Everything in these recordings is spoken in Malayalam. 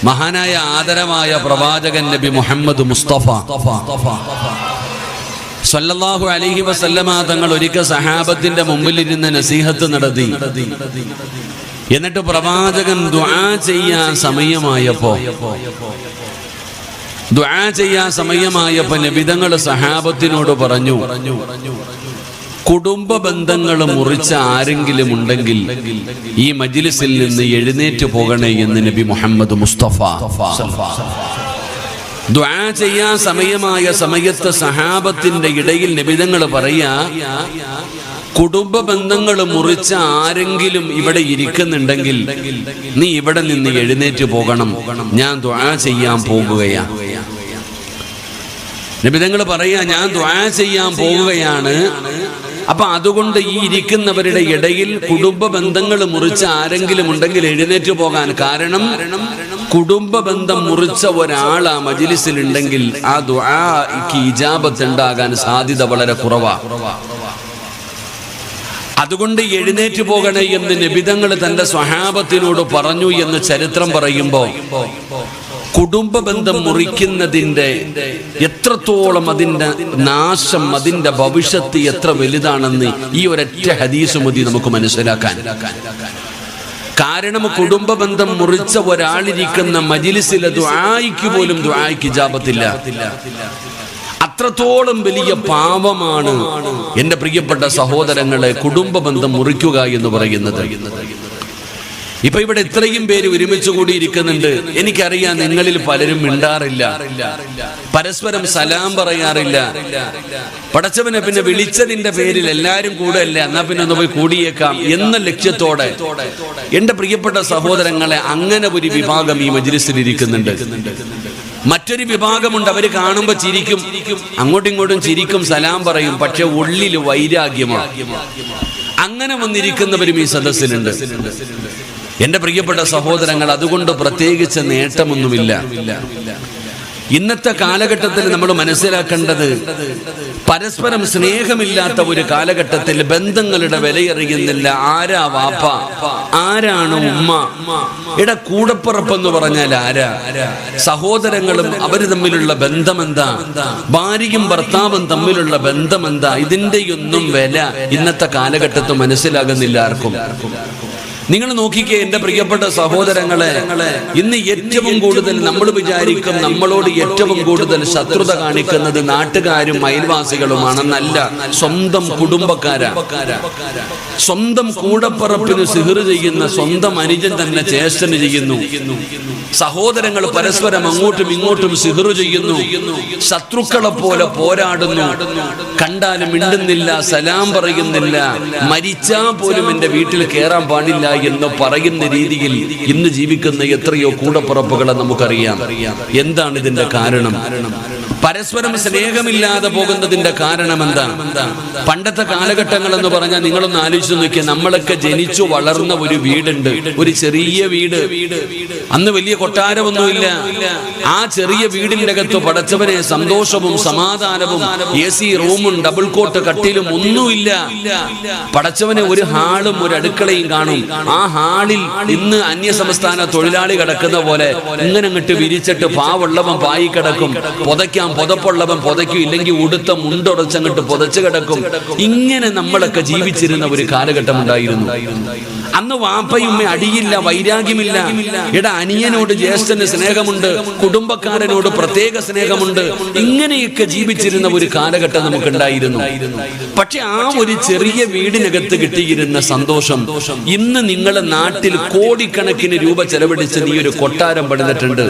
മഹാനായ ആദരമായ പ്രവാചകൻ നബി മുഹമ്മദ് മുസ്തഫ സല്ലല്ലാഹു അലൈഹി വസല്ലമ തങ്ങൾ ഒരിക്കൽ സഹാബത്തിന്റെ മുമ്പിലിരുന്ന് നസീഹത്ത് നടത്തി. എന്നിട്ട് പ്രവാചകൻ ദുആ ചെയ്യാൻ സമയമായപ്പോ നബിതങ്ങൾ സഹാബത്തിനോട് പറഞ്ഞു, കുടുംബ ബന്ധങ്ങൾ മുറിച്ച ആരെങ്കിലും ഉണ്ടെങ്കിൽ ഈ മജ്ലിസിൽ നിന്ന് എഴുന്നേറ്റ് പോകണേ എന്ന് നബി മുഹമ്മദ് മുസ്തഫ. ദുആ ചെയ്യാൻ സമയമായ സമയത്ത് സഹാബത്തിന്റെ ഇടയിൽ നബിതങ്ങൾ പറയാ, കുടുംബ ബന്ധങ്ങൾ മുറിച്ച ആരെങ്കിലും ഇവിടെ ഇരിക്കുന്നുണ്ടെങ്കിൽ നീ ഇവിടെ നിന്ന് എഴുന്നേറ്റ് പോകണം, ഞാൻ ദുആ ചെയ്യാൻ പോകുകയാണ്. നബിതങ്ങൾ പറയാ, ഞാൻ ദുആ ചെയ്യാൻ പോവുകയാണ്. അപ്പൊ അതുകൊണ്ട് ഈ ഇരിക്കുന്നവരുടെ ഇടയിൽ കുടുംബ ബന്ധങ്ങൾ മുറിച്ച ആരെങ്കിലും ഉണ്ടെങ്കിൽ എഴുന്നേറ്റ് പോകാൻ. കാരണം കുടുംബ ബന്ധം മുറിച്ച ഒരാൾ ആ മജ്ലിസിൽ ഉണ്ടെങ്കിൽ ആ ദുആക്ക് ഇജാബത്ത് ഉണ്ടാകാൻ സാധ്യത വളരെ കുറവാണ്. അതുകൊണ്ട് എഴുന്നേറ്റ് പോകണേ എന്ന് നബിതങ്ങൾ തന്റെ സ്വഹാബത്തിനോട് പറഞ്ഞു എന്ന് ചരിത്രം പറയുമ്പോ, കുടുംബ ബന്ധം മുറിക്കുന്നതിന്റെ എത്രത്തോളം അതിന്റെ നാശം, അതിന്റെ ഭവിഷ്യത്ത് എത്ര വലുതാണെന്ന് ഈ ഒരൊറ്റ ഹദീസ് മതി നമുക്ക് മനസ്സിലാക്കാൻ. കാരണം കുടുംബ ബന്ധം മുറിച്ച ഒരാളിരിക്കുന്ന മജ്ലിസിലെ ദുആയ്ക്ക് പോലും ദുആയ്ക്ക് ഇജാബത്തില്ല. അത്രത്തോളം വലിയ പാപമാണ് എന്റെ പ്രിയപ്പെട്ട സഹോദരങ്ങളെ കുടുംബ ബന്ധം മുറിക്കുക എന്ന് പറയുന്നത്. ഇപ്പൊ ഇവിടെ ഇത്രയും പേര് ഒരുമിച്ച് കൂടിയിരിക്കുന്നുണ്ട്. എനിക്കറിയാം നിങ്ങളിൽ പലരും മിണ്ടാറില്ല, പരസ്പരം സലാം പറയാറില്ല. പടച്ചവനെ പിന്നെ വിളിച്ചതിന്റെ പേരിൽ എല്ലാരും കൂടെയല്ല, എന്നാ പിന്നെ ഒന്ന് പോയി കൂടിയേക്കാം എന്ന ലക്ഷ്യത്തോടെ എന്റെ പ്രിയപ്പെട്ട സഹോദരങ്ങളെ അങ്ങനെ ഒരു വിഭാഗം ഈ മജ്ലിസിൽ ഇരിക്കുന്നുണ്ട്. മറ്റൊരു വിഭാഗമുണ്ട്, അവര് കാണുമ്പോ ചിരിക്കും, അങ്ങോട്ടും ഇങ്ങോട്ടും ചിരിക്കും, സലാം പറയും, പക്ഷെ ഉള്ളിൽ വൈരാഗ്യമാണ്. അങ്ങനെ വന്നിരിക്കുന്നവരും ഈ സദസ്സിലുണ്ട്. എന്റെ പ്രിയപ്പെട്ട സഹോദരങ്ങൾ, അതുകൊണ്ട് പ്രത്യേകിച്ച് നേട്ടമൊന്നുമില്ല. ഇന്നത്തെ കാലഘട്ടത്തിൽ നമ്മൾ മനസ്സിലാക്കേണ്ടത്, പരസ്പരം സ്നേഹമില്ലാത്ത ഒരു കാലഘട്ടത്തിൽ ബന്ധങ്ങളുടെ വിലയറിയുന്നില്ല. ആരാ വാപ്പ, ആരാണ് ഉമ്മ, കൂടപ്പിറപ്പെന്ന് പറഞ്ഞാൽ ആരാ, സഹോദരങ്ങളും അവര് തമ്മിലുള്ള ബന്ധമെന്താ, ഭാര്യയും ഭർത്താവും തമ്മിലുള്ള ബന്ധമെന്താ, ഇതിന്റെയൊന്നും വില ഇന്നത്തെ കാലഘട്ടത്തിൽ മനസ്സിലാകുന്നില്ല ആർക്കും. നിങ്ങൾ നോക്കിക്കേ എന്റെ പ്രിയപ്പെട്ട സഹോദരങ്ങളെ, ഇന്ന് ഏറ്റവും കൂടുതൽ നമ്മൾ വിചാരിക്കും നമ്മളോട് ഏറ്റവും കൂടുതൽ ശത്രുത കാണിക്കുന്നത് നാട്ടുകാരും അയൽവാസികളുമാണെന്നല്ല, സ്വന്തം കുടുംബക്കാരാ. സ്വന്തം കൂടപ്പിറപ്പിന് സിഹർ ചെയ്യുന്ന സ്വന്തം അനുജൻ തന്നെ ചേഷ്ടന് ചെയ്യുന്നു. സഹോദരങ്ങൾ പരസ്പരം അങ്ങോട്ടും ഇങ്ങോട്ടും സിഹർ ചെയ്യുന്നു. ശത്രുക്കളെ പോലെ പോരാടുന്നു. കണ്ടാലും മിണ്ടുന്നില്ല, സലാം പറയുന്നില്ല. മരിച്ചാൽ പോലും എന്റെ വീട്ടിൽ കയറാൻ പാടില്ല എന്ന് പറയുന്ന രീതിയിൽ ഇന്ന് ജീവിക്കുന്ന എത്രയോ കൂടപ്പിറപ്പുകളെ നമുക്കറിയാം. എന്താണ് ഇതിന്റെ കാരണം? പരസ്പരം സ്നേഹമില്ലാതെ പോകുന്നതിന്റെ കാരണം എന്താ? പണ്ടത്തെ കാലഘട്ടങ്ങൾ എന്ന് പറഞ്ഞാൽ നിങ്ങളൊന്ന് ആലോചിച്ച് നോക്കിയാൽ, നമ്മളൊക്കെ ജനിച്ചു വളർന്ന ഒരു വീടുണ്ട്, ഒരു ചെറിയ വീട്. അന്ന് വലിയ കൊട്ടാരമൊന്നുമില്ല. ആ ചെറിയ വീടിന്റെ അകത്ത് പടച്ചവനെ സന്തോഷവും സമാധാനവും, AC റൂമും ഡബിൾ കോട്ട് കട്ടിലും ഒന്നുമില്ല. പടച്ചവനെ ഒരു ഹാളും ഒരു അടുക്കളയും കാണും. ആ ഹാളിൽ ഇന്ന് അന്യസംസ്ഥാന തൊഴിലാളി കിടക്കുന്ന പോലെ ഇങ്ങനെ അങ്ങോട്ട് വിരിച്ചിട്ട് പാവുള്ളവൻ പായി കിടക്കും, പുതയ്ക്കാൻ പുതപ്പുള്ളവൻ പുതയ്ക്കും, ഇല്ലെങ്കിൽ ഉടുത്ത മുണ്ടൊടച്ചങ്ങോട്ട് പുതച്ചു കിടക്കും. ഇങ്ങനെ നമ്മളൊക്കെ ജീവിച്ചിരുന്ന ഒരു കാലഘട്ടം ഉണ്ടായിരുന്നു. അന്ന് വാപ്പയും അടിയില്ല, വൈരാഗ്യമില്ല. അനിയനോട് ജ്യേഷ്ഠന് സ്നേഹമുണ്ട്, കുടുംബക്കാരനോട് പ്രത്യേക സ്നേഹമുണ്ട്. ഇങ്ങനെയൊക്കെ ജീവിച്ചിരുന്ന ഒരു കാലഘട്ടം നമുക്കുണ്ടായിരുന്നു. പക്ഷെ ആ ഒരു ചെറിയ വീടിനകത്ത് കിട്ടിയിരുന്ന സന്തോഷം ഇന്ന് നിങ്ങളുടെ നാട്ടിൽ കോടിക്കണക്കിന് രൂപ ചെലവഴിച്ച് നീ ഒരു കൊട്ടാരം പണിതിട്ടുണ്ട്,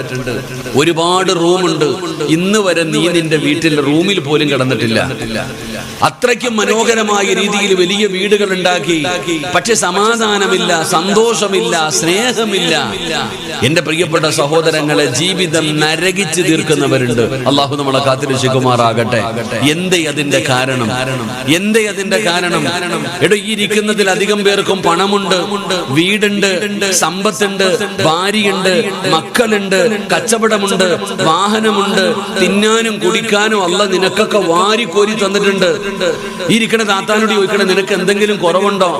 ഒരുപാട് റൂമുണ്ട്. ഇന്ന് വരെ നീ നിന്റെ വീട്ടിൽ റൂമിൽ പോലും കിടന്നിട്ടില്ല. അത്രയ്ക്കും മനോഹരമായ രീതിയിൽ വലിയ വീടുകൾ ഉണ്ടാക്കി. പക്ഷെ സമാധാനമില്ല, സന്തോഷമില്ല, സ്നേഹമില്ല. എന്റെ പ്രിയപ്പെട്ട സഹോദരങ്ങളെ, ജീവിതം നരകിച്ച് തീർക്കുന്നവരുണ്ട്. അള്ളാഹു നമ്മളെ കാത്തിരക്ഷിക്കുമാറാകട്ടെ. എന്തേ അതിന്റെ കാരണം? എന്തേ അതിന്റെ കാരണം? ഈ ഇരിക്കുന്നതിൽ അധികം പേർക്കും പണമുണ്ട്, വീടുണ്ട്, സമ്പത്തുണ്ട്, ഭാര്യയുണ്ട്, മക്കളുണ്ട്, കച്ചവടമുണ്ട്, വാഹനമുണ്ട്, തിന്നാനും കുടിക്കാനും അല്ല നിനക്കൊക്കെ വാരിക്കോരി തന്നിട്ടുണ്ട്. ഈ ഇരിക്കണ താത്താനോട് ചോദിക്കണം, നിനക്ക് എന്തെങ്കിലും കുറവുണ്ടോ?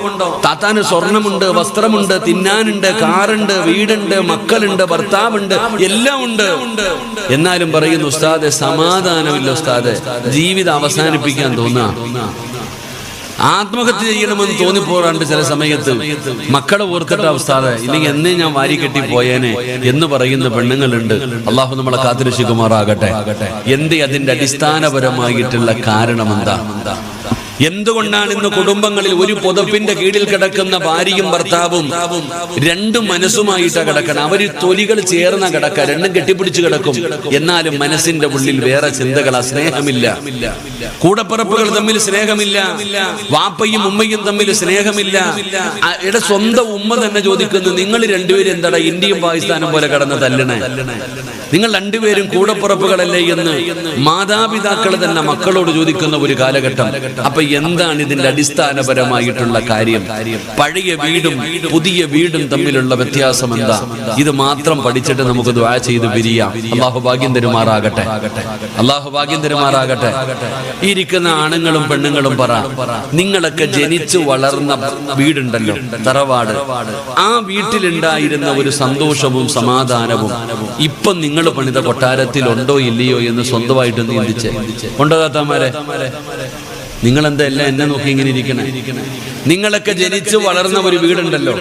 താത്താന് സ്വർണമുണ്ടോ? സ്വർണമുണ്ട്, വസ്ത്രമുണ്ട്, തിന്നാനുണ്ട്, കാറുണ്ട്, വീടുണ്ട്, മക്കളുണ്ട്, ഭർത്താവുണ്ട്, എല്ലാം ഉണ്ട്. എന്നാലും പറയുന്നു ഉസ്താദെ സമാധാനമില്ല ഉസ്താദെ, ജീവിതം അവസാനിപ്പിക്കാൻ തോന്നുക, ആത്മഹത്യ ചെയ്യണമെന്ന് തോന്നിപ്പോറാണ്ട് ചില സമയത്ത്. മക്കളെ ഓർത്തിട്ട ഉസ്താദെ ഇല്ലെങ്കിൽ എന്നേ ഞാൻ വാരി കെട്ടി പോയേനെ എന്ന് പറയുന്ന പെണ്ണുങ്ങളുണ്ട്. അള്ളാഹു നമ്മളെ കാത്തുരക്ഷിക്കുമാറാകട്ടെ. എന്തേ അതിന്റെ അടിസ്ഥാനപരമായിട്ടുള്ള കാരണം എന്താ? എന്തുകൊണ്ടാണ് ഇന്ന് കുടുംബങ്ങളിൽ ഒരു പുതപ്പിന്റെ കീഴിൽ കിടക്കുന്ന ഭാര്യയും ഭർത്താവും രണ്ടും മനസ്സുമായിട്ടാ കിടക്കണം? അവര് തൊലികൾ ചേർന്ന കിടക്ക, രണ്ടും കെട്ടിപ്പിടിച്ച് കിടക്കും, എന്നാലും മനസ്സിന്റെ ഉള്ളിൽ വേറെ ചിന്തകളാ. സ്നേഹമില്ല, കൂടപ്പിറപ്പുകൾ തമ്മിൽ സ്നേഹമില്ല, വാപ്പയും ഉമ്മയും തമ്മിൽ സ്നേഹമില്ല. ഇവിടെ സ്വന്തം ഉമ്മ തന്നെ ചോദിക്കുന്നു, നിങ്ങൾ രണ്ടുപേരും എന്താടാ ഇന്ത്യയും പാകിസ്ഥാനും പോലെ കിടന്ന് തല്ലണേ? നിങ്ങൾ രണ്ടുപേരും കൂടപ്പിറപ്പുകളല്ലേ എന്ന് മാതാപിതാക്കൾ തന്നെ മക്കളോട് ചോദിക്കുന്ന ഒരു കാലഘട്ടം. അപ്പൊ എന്താണ് ഇതിന്റെ അടിസ്ഥാനപരമായിട്ടുള്ള കാര്യം? പഴയ വീടും പുതിയ വീടും തമ്മിലുള്ള വ്യത്യാസം എന്താ? ഇത് മാത്രം പഠിച്ചിട്ട് നമുക്ക് ദുആ ചെയ്ത് പിരിയാം. അല്ലാഹു ഭാഗ്യം തരുമാറാകട്ടെ, അല്ലാഹു ഭാഗ്യം തരുമാറാകട്ടെ. ഇരിക്കുന്ന ആണുങ്ങളും പെണ്ണുങ്ങളും പറ, നിങ്ങളൊക്കെ ജനിച്ചു വളർന്ന വീടുണ്ടല്ലോ, തറവാട്, ആ വീട്ടിലുണ്ടായിരുന്ന ഒരു സന്തോഷവും സമാധാനവും ഇപ്പം നിങ്ങൾ പണിത കൊട്ടാരത്തിൽ ഉണ്ടോ ഇല്ലയോ എന്ന് സ്വന്തമായിട്ടൊന്ന് ചിന്തിച്ചേ. ഉണ്ടോ താത്താമാരെ? നിങ്ങളെന്താ എല്ലാം എന്നെ നോക്കി ഇങ്ങനെ ഇരിക്കണേ? നിങ്ങളൊക്കെ ജനിച്ചു വളർന്ന ഒരു വീടുണ്ടല്ലോ,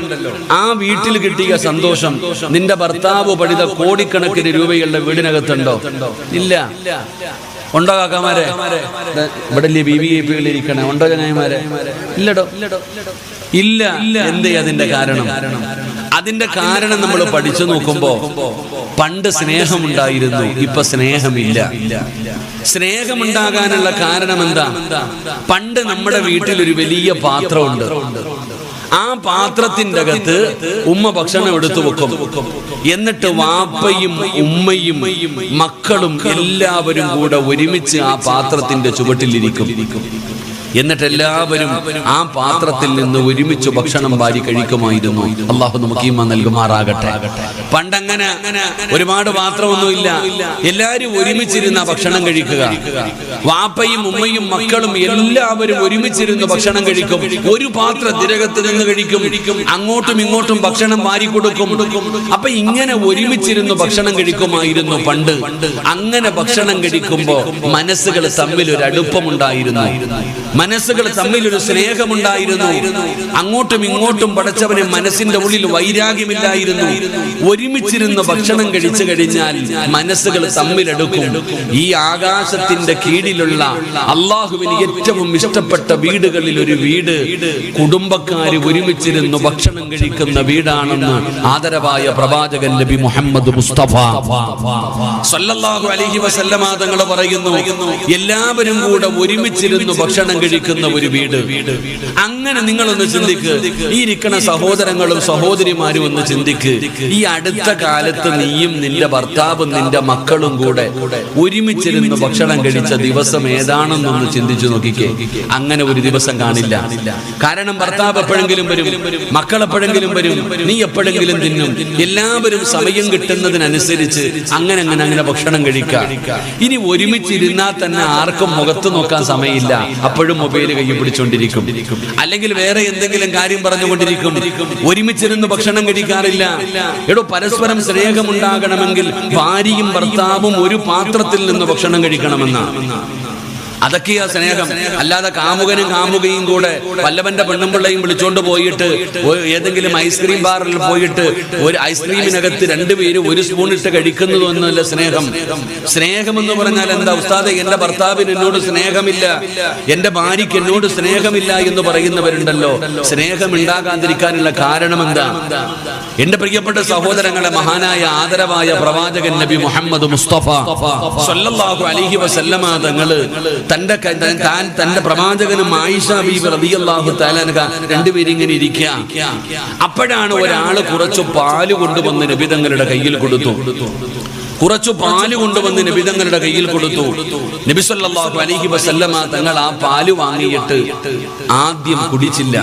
ആ വീട്ടിൽ കിട്ടിയ സന്തോഷം നിന്റെ ഭർത്താവ് പണിത കോടിക്കണക്കിന് രൂപയുള്ള വീടിനകത്തുണ്ടോ? ഇല്ല. ഉണ്ടോ കാക്കാമാരെ? ഇവിടെ BVIP ഇരിക്കണേ? ഉണ്ടോ ചങ്ങായിമാരെ? ഇല്ലടോ, ഇല്ല. എന്തേ അതിന്റെ കാരണം? അതിന്റെ കാരണം നമ്മൾ പഠിച്ചു നോക്കുമ്പോ പണ്ട് സ്നേഹമുണ്ടായിരുന്നു, ഇപ്പൊ സ്നേഹമില്ല. സ്നേഹമുണ്ടാകാനുള്ള കാരണം എന്താ? പണ്ട് നമ്മുടെ വീട്ടിൽ ഒരു വലിയ പാത്രമുണ്ട്, ആ പാത്രത്തിന്റെ അകത്ത് ഉമ്മ ഭക്ഷണം എടുത്തു വെക്കും, എന്നിട്ട് വാപ്പയും ഉമ്മയും മക്കളും എല്ലാവരും കൂടെ ഒരുമിച്ച് ആ പാത്രത്തിന്റെ ചുവട്ടിലിരിക്കും. എന്നിട്ട് എല്ലാവരും ആ പാത്രത്തിൽ നിന്ന് ഒരുമിച്ച് ഭക്ഷണം വാരി കഴിക്കുമായിരുന്നു. അള്ളാഹു നമുക്ക് ഈമാൻ നൽകുമാറാകട്ടെ. പണ്ടങ്ങനെ ഒരുപാട് പാത്രമൊന്നുമില്ല, എല്ലാവരും ഒരുമിച്ചിരുന്ന ഭക്ഷണം കഴിക്കുക. വാപ്പയും ഉമ്മയും മക്കളും എല്ലാവരും ഒരുമിച്ചിരുന്ന് ഭക്ഷണം കഴിക്കും. ഒരു പാത്രത്തിനകത്ത് നിന്ന് കഴിക്കും, അങ്ങോട്ടും ഇങ്ങോട്ടും ഭക്ഷണം വാരി കൊടുക്കും. അപ്പൊ ഇങ്ങനെ ഒരുമിച്ചിരുന്ന് ഭക്ഷണം കഴിക്കുമായിരുന്നു പണ്ട്. അങ്ങനെ ഭക്ഷണം കഴിക്കുമ്പോ മനസ്സുകൾ തമ്മിൽ ഒരു അടുപ്പമുണ്ടായിരുന്നു, മനസ്സുകൾ തമ്മിൽ ഒരു സ്നേഹമുണ്ടായിരുന്നു. അങ്ങോട്ടും ഇങ്ങോട്ടും പടച്ചവനെ മനസ്സിന്റെ ഉള്ളിൽ വൈരാഗ്യമില്ലായിരുന്നു. ഒരുമിച്ചിരുന്ന് ഭക്ഷണം കഴിച്ചു കഴിഞ്ഞാൽ മനസ്സുകൾ തമ്മിലെടുക്കും. ഈ ആകാശത്തിന്റെ കീഴിലുള്ള അള്ളാഹുവിന് ഏറ്റവും ഇഷ്ടപ്പെട്ട വീടുകളിൽ ഒരു വീട് കുടുംബക്കാര് ഒരുമിച്ചിരുന്ന് ഭക്ഷണം കഴിക്കുന്ന വീടാണെന്ന് ആദരവായ പ്രവാചകൻ നബി മുഹമ്മദ് മുസ്തഫ സല്ലല്ലാഹു അലൈഹി വസല്ലമ തങ്ങൾ പറയുന്നു, എല്ലാവരും കൂടെ ഒരുമിച്ചിരുന്ന് ഭക്ഷണം കഴിക്കുന്ന ഒരു വീട്. അങ്ങനെ നിങ്ങളൊന്ന് ചിന്തിക്ക്, ഈ ഇരിക്കുന്ന സഹോദരങ്ങളും സഹോദരിമാരും ഒന്ന് ചിന്തിക്ക്. ഈ അടുത്ത കാലത്ത് നീയും നിന്റെ ഭർത്താവും നിന്റെ മക്കളും കൂടെ ഒരുമിച്ചിരുന്ന് ഭക്ഷണം കഴിച്ച ദിവസം ഏതാണെന്നൊന്ന് ചിന്തിച്ചു നോക്കിക്കേ. അങ്ങനെ ഒരു ദിവസം കാണില്ല. കാരണം ഭർത്താവ് എപ്പോഴെങ്കിലും വരും, മക്കൾ എപ്പോഴെങ്കിലും വരും, നീ എപ്പോഴെങ്കിലും തിന്നും. എല്ലാവരും സമയം കിട്ടുന്നതിനനുസരിച്ച് അങ്ങനെ അങ്ങനെ അങ്ങനെ ഭക്ഷണം കഴിക്കാം. ഇനി ഒരുമിച്ചിരുന്നാൽ തന്നെ ആർക്കും മുഖത്ത് നോക്കാൻ സമയമില്ല, അപ്പോഴും മൊബൈൽ കയ്യിൽ പിടിച്ചോണ്ടിരിക്കും, അല്ലെങ്കിൽ വേറെ എന്തെങ്കിലും കാര്യം പറഞ്ഞുകൊണ്ടിരിക്കും. ഒരുമിച്ചിരുന്ന് ഭക്ഷണം കഴിക്കാറില്ല. എടോ, പരസ്പരം സ്നേഹമുണ്ടാകണമെങ്കിൽ ഭാര്യയും ഭർത്താവും ഒരു പാത്രത്തിൽ നിന്ന് ഭക്ഷണം കഴിക്കണമെന്നാണ്. അതൊക്കെയാ സ്നേഹം. അല്ലാതെ കാമുകനും കാമുകയും കൂടെ വല്ലവന്റെ പെണ്ണുമ്പിള്ളയും വിളിച്ചോണ്ട് പോയിട്ട് ഏതെങ്കിലും ഐസ്ക്രീം ബാറിൽ പോയിട്ട് ഒരു ഐസ്ക്രീമിനകത്ത് രണ്ടുപേരും ഒരു സ്പൂൺ ഇട്ട് കഴിക്കുന്നതൊന്നുമല്ല സ്നേഹം. സ്നേഹം എന്ന് പറഞ്ഞാൽ എന്താ? ഉസ്താദെ, എന്റെ ഭർത്താവിന് എന്നോട് സ്നേഹമില്ല, എന്റെ ഭാര്യയ്ക്ക് എന്നോട് സ്നേഹമില്ല എന്ന് പറയുന്നവരുണ്ടല്ലോ. സ്നേഹം ഉണ്ടാകാതിരിക്കാനുള്ള കാരണം എന്താ? എന്റെ പ്രിയപ്പെട്ട സഹോദരങ്ങളെ, മഹാനായ ആദരവായ പ്രവാചകൻ നബി മുഹമ്മദ് മുസ്തഫ സല്ലല്ലാഹു അലൈഹി വസല്ലമ തങ്ങള് തന്റെ പ്രവാചകനും ആയിഷ ബീബി റളിയല്ലാഹു തആല അൻഹ രണ്ടുപേരും ഇങ്ങനെ ഇരിക്കുക. അപ്പോഴാണ് ഒരാള് കുറച്ച് പാല് കൊണ്ടുവന്ന് നബി തങ്ങളുടെ കയ്യിൽ കൊടുത്തു. കുറച്ചു പാല് കൊണ്ടുവന്ന് നബി തങ്ങളുടെ കയ്യിൽ കൊടുത്തു. നബി സല്ലല്ലാഹു അലൈഹി വസല്ലമ തങ്ങൾ ആ പാല് വാങ്ങിയിട്ട് ആദ്യം കുടിച്ചില്ല.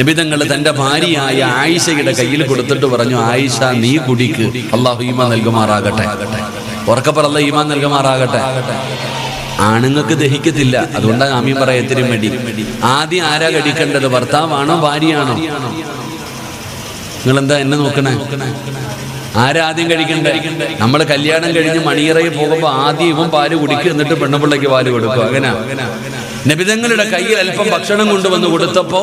നബി തങ്ങൾ തന്റെ ഭാര്യയായ ആയിഷയുടെ കയ്യിൽ കൊടുത്തിട്ട് പറഞ്ഞു, ആയിഷ നീ കുടിക്ക്, അല്ലാഹു ഈമാൻ നൽകുമാറാകട്ടെ. ഉറക്കപ്പറ, അല്ലാഹു ഈമാൻ നൽകുമാറാകട്ടെ. ആണുങ്ങൾക്ക് ദഹിക്കത്തില്ല. അതുകൊണ്ടാണ് ആമീൻ പറയത്തിനും വേണ്ടി. ആദ്യം ആരാ കഴിക്കേണ്ടത്? ഭർത്താവാണോ ഭാര്യയാണോ? നിങ്ങളെന്താ എന്നെ നോക്കണേ? ആരാദ്യം കഴിക്കണ്ടേ? നമ്മൾ കല്യാണം കഴിഞ്ഞ് മണിയറയിൽ പോകുമ്പോൾ ആദ്യം ഇവൻ പാല് കുടിക്കും, എന്നിട്ട് പെണ്ണുപിള്ളയ്ക്ക് പാല് കൊടുക്കും. അങ്ങനെ നബിതങ്ങളുടെ കയ്യിൽ അല്പം ഭക്ഷണം കൊണ്ടുവന്ന് കൊടുത്തപ്പോ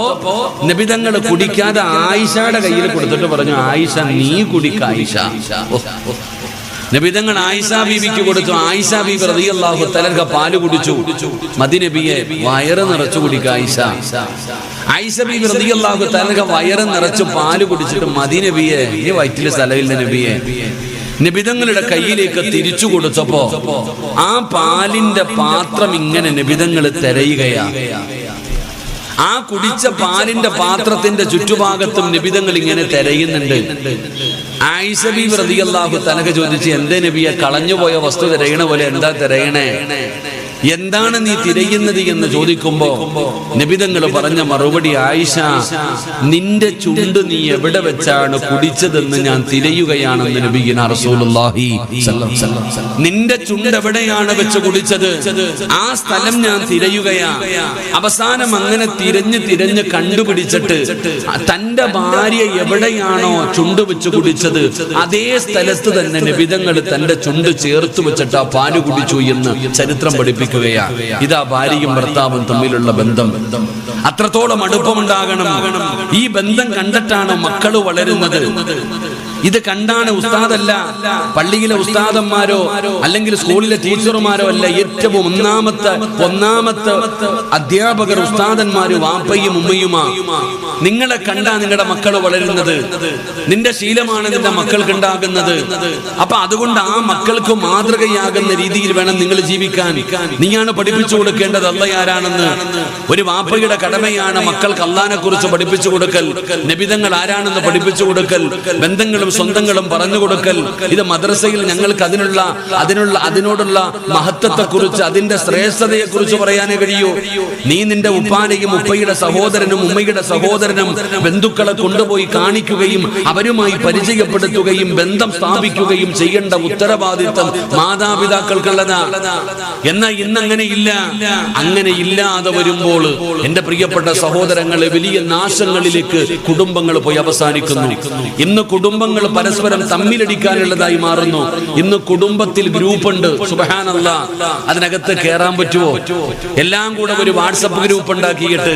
നബിതങ്ങൾ കുടിക്കാതെ ആയിഷയുടെ കയ്യിൽ കൊടുത്തിട്ട് പറഞ്ഞു, ആയിഷ നീ കുടിക്ക ആയിഷ. നബിതങ്ങൾ ആയിഷ ബീവിക്ക് കൊടുത്തു. ആയിഷ ബീബി റളിയല്ലാഹു തആല പാല് കുടിച്ചു. മദി നബിയെ വയറ് നിറച്ചു കുടിക്ക ആയിഷ. ആയിഷ ബീബി റളിയല്ലാഹു തആല വയറ് നിറച്ചു പാല് കുടിച്ചിട്ട് മദി നബിയെ ഈ വയറ്റിലെ സ്ഥലമില്ല നബിയെ. നബിതങ്ങളുടെ കയ്യിലേക്ക് തിരിച്ചു കൊടുത്തപ്പോ ആ പാലിന്റെ പാത്രം ഇങ്ങനെ നബിതങ്ങൾ തിരയുകയാ. ആ കുടിച്ച പാലിന്റെ പാത്രത്തിന്റെ ചുറ്റുഭാഗത്തും നബിതങ്ങൾ ഇങ്ങനെ തിരയുന്നുണ്ട്. ആയിഷ ബീബി റളിയല്ലാഹു തആല ചോദിച്ചു, എന്തേ നബിയെ കളഞ്ഞുപോയ വസ്തു തിരയണ പോലെ എന്താ തിരയണേ? എന്താണ് നീ തിരയുന്നത് എന്ന് ചോദിക്കുമ്പോ നബിതങ്ങൾ പറഞ്ഞ മറുപടി, ആയിഷ നിന്റെ ചുണ്ട് നീ എവിടെ വെച്ചാണ് കുടിച്ചതെന്ന് ഞാൻ തിരയുകയാണെന്ന് നബിയിന റസൂലുള്ളാഹി സ്വല്ലല്ലാഹു അലൈഹി വസല്ലം. നിന്റെ ചുണ്ട് എവിടെയാണ് വെച്ച് കുടിച്ചത്, ആ സ്ഥലം ഞാൻ തിരയുകയാ. അവസാനം അങ്ങനെ തിരഞ്ഞ് കണ്ടുപിടിച്ചിട്ട് തന്റെ ഭാര്യ എവിടെയാണോ ചുണ്ട് വെച്ച് കുടിച്ചത് അതേ സ്ഥലത്ത് തന്നെ നബിതങ്ങൾ തന്റെ ചുണ്ട് ചേർത്ത് വെച്ചിട്ട് ആ പാല് കുടിച്ചു എന്ന് ചരിത്രം പഠിപ്പിക്കും. ഇതാ ഭാര്യയും ഭർത്താവും തമ്മിലുള്ള ബന്ധം. അത്രത്തോളം അടുപ്പമുണ്ടാകണം. ഈ ബന്ധം കണ്ടിട്ടാണ് മക്കള് വളരുന്നത്. ഇത് കണ്ടാണ് ഉസ്താദല്ല, പള്ളിയിലെ ഉസ്താദന്മാരോ അല്ലെങ്കിൽ സ്കൂളിലെ ടീച്ചർമാരോ അല്ല, ഏറ്റവും ഒന്നാമത്തെ അധ്യാപകർ ഉസ്താദന്മാര് വാപ്പയും ഉമ്മയുമാ. നിങ്ങളെ കണ്ടാ നിങ്ങളുടെ മക്കൾ വളരുന്നത്. നിന്റെ ശീലമാണ് നിന്റെ മക്കൾക്ക് ഉണ്ടാകുന്നത്. അപ്പൊ അതുകൊണ്ട് ആ മക്കൾക്ക് മാതൃകയാകുന്ന രീതിയിൽ വേണം നിങ്ങൾ ജീവിക്കാൻ. നീയാണ് പഠിപ്പിച്ചു കൊടുക്കേണ്ടത് അല്ലാഹ് ആരാണെന്ന്. ഒരു വാപ്പയുടെ കടമയാണ് മക്കൾക്ക് അല്ലാഹനെ കുറിച്ച് പഠിപ്പിച്ചു കൊടുക്കൽ, നബിതങ്ങൾ ആരാണെന്ന് പഠിപ്പിച്ചു കൊടുക്കൽ, ബന്ധങ്ങളും സ്വന്തങ്ങളും പറഞ്ഞു കൊടുക്കൽ. ഇത് മദ്രസയിൽ ഞങ്ങൾക്ക് അതിനോടുള്ള മഹത്വത്തെ കുറിച്ച്, അതിന്റെ ശ്രേഷ്ഠതയെ കുറിച്ച് പറയാനേ കഴിയൂ. നീ നിന്റെ ഉപ്പാനെയും ഉപ്പയുടെ സഹോദരനും ഉമ്മയുടെ സഹോദരനും ബന്ധുക്കളെ കൊണ്ടുപോയി കാണിക്കുകയും അവരുമായി പരിചയപ്പെടുത്തുകയും ബന്ധം സ്ഥാപിക്കുകയും ചെയ്യേണ്ട ഉത്തരവാദിത്വം മാതാപിതാക്കൾക്കുള്ളതാ. എന്നാൽ ഇന്നങ്ങനെയില്ല. അങ്ങനെ ഇല്ലാതെ വരുമ്പോൾ എന്റെ പ്രിയപ്പെട്ട സഹോദരങ്ങളെ, വലിയ നാശങ്ങളിലേക്ക് കുടുംബങ്ങൾ പോയി അവസാനിക്കുന്നു. ഇന്ന് കുടുംബങ്ങൾ പരസ്പരം തമ്മിലടിക്കാനുള്ളതായി മാറുന്നു. ഇന്ന് കുടുംബത്തിൽ ഗ്രൂപ്പുണ്ട്, സുബ്ഹാനല്ലാഹ്. അതിനകത്ത് കയറാൻ പറ്റുമോ? എല്ലാം കൂടെ ഒരു വാട്സപ്പ് ഗ്രൂപ്പ് ഉണ്ടാക്കിയിട്ട്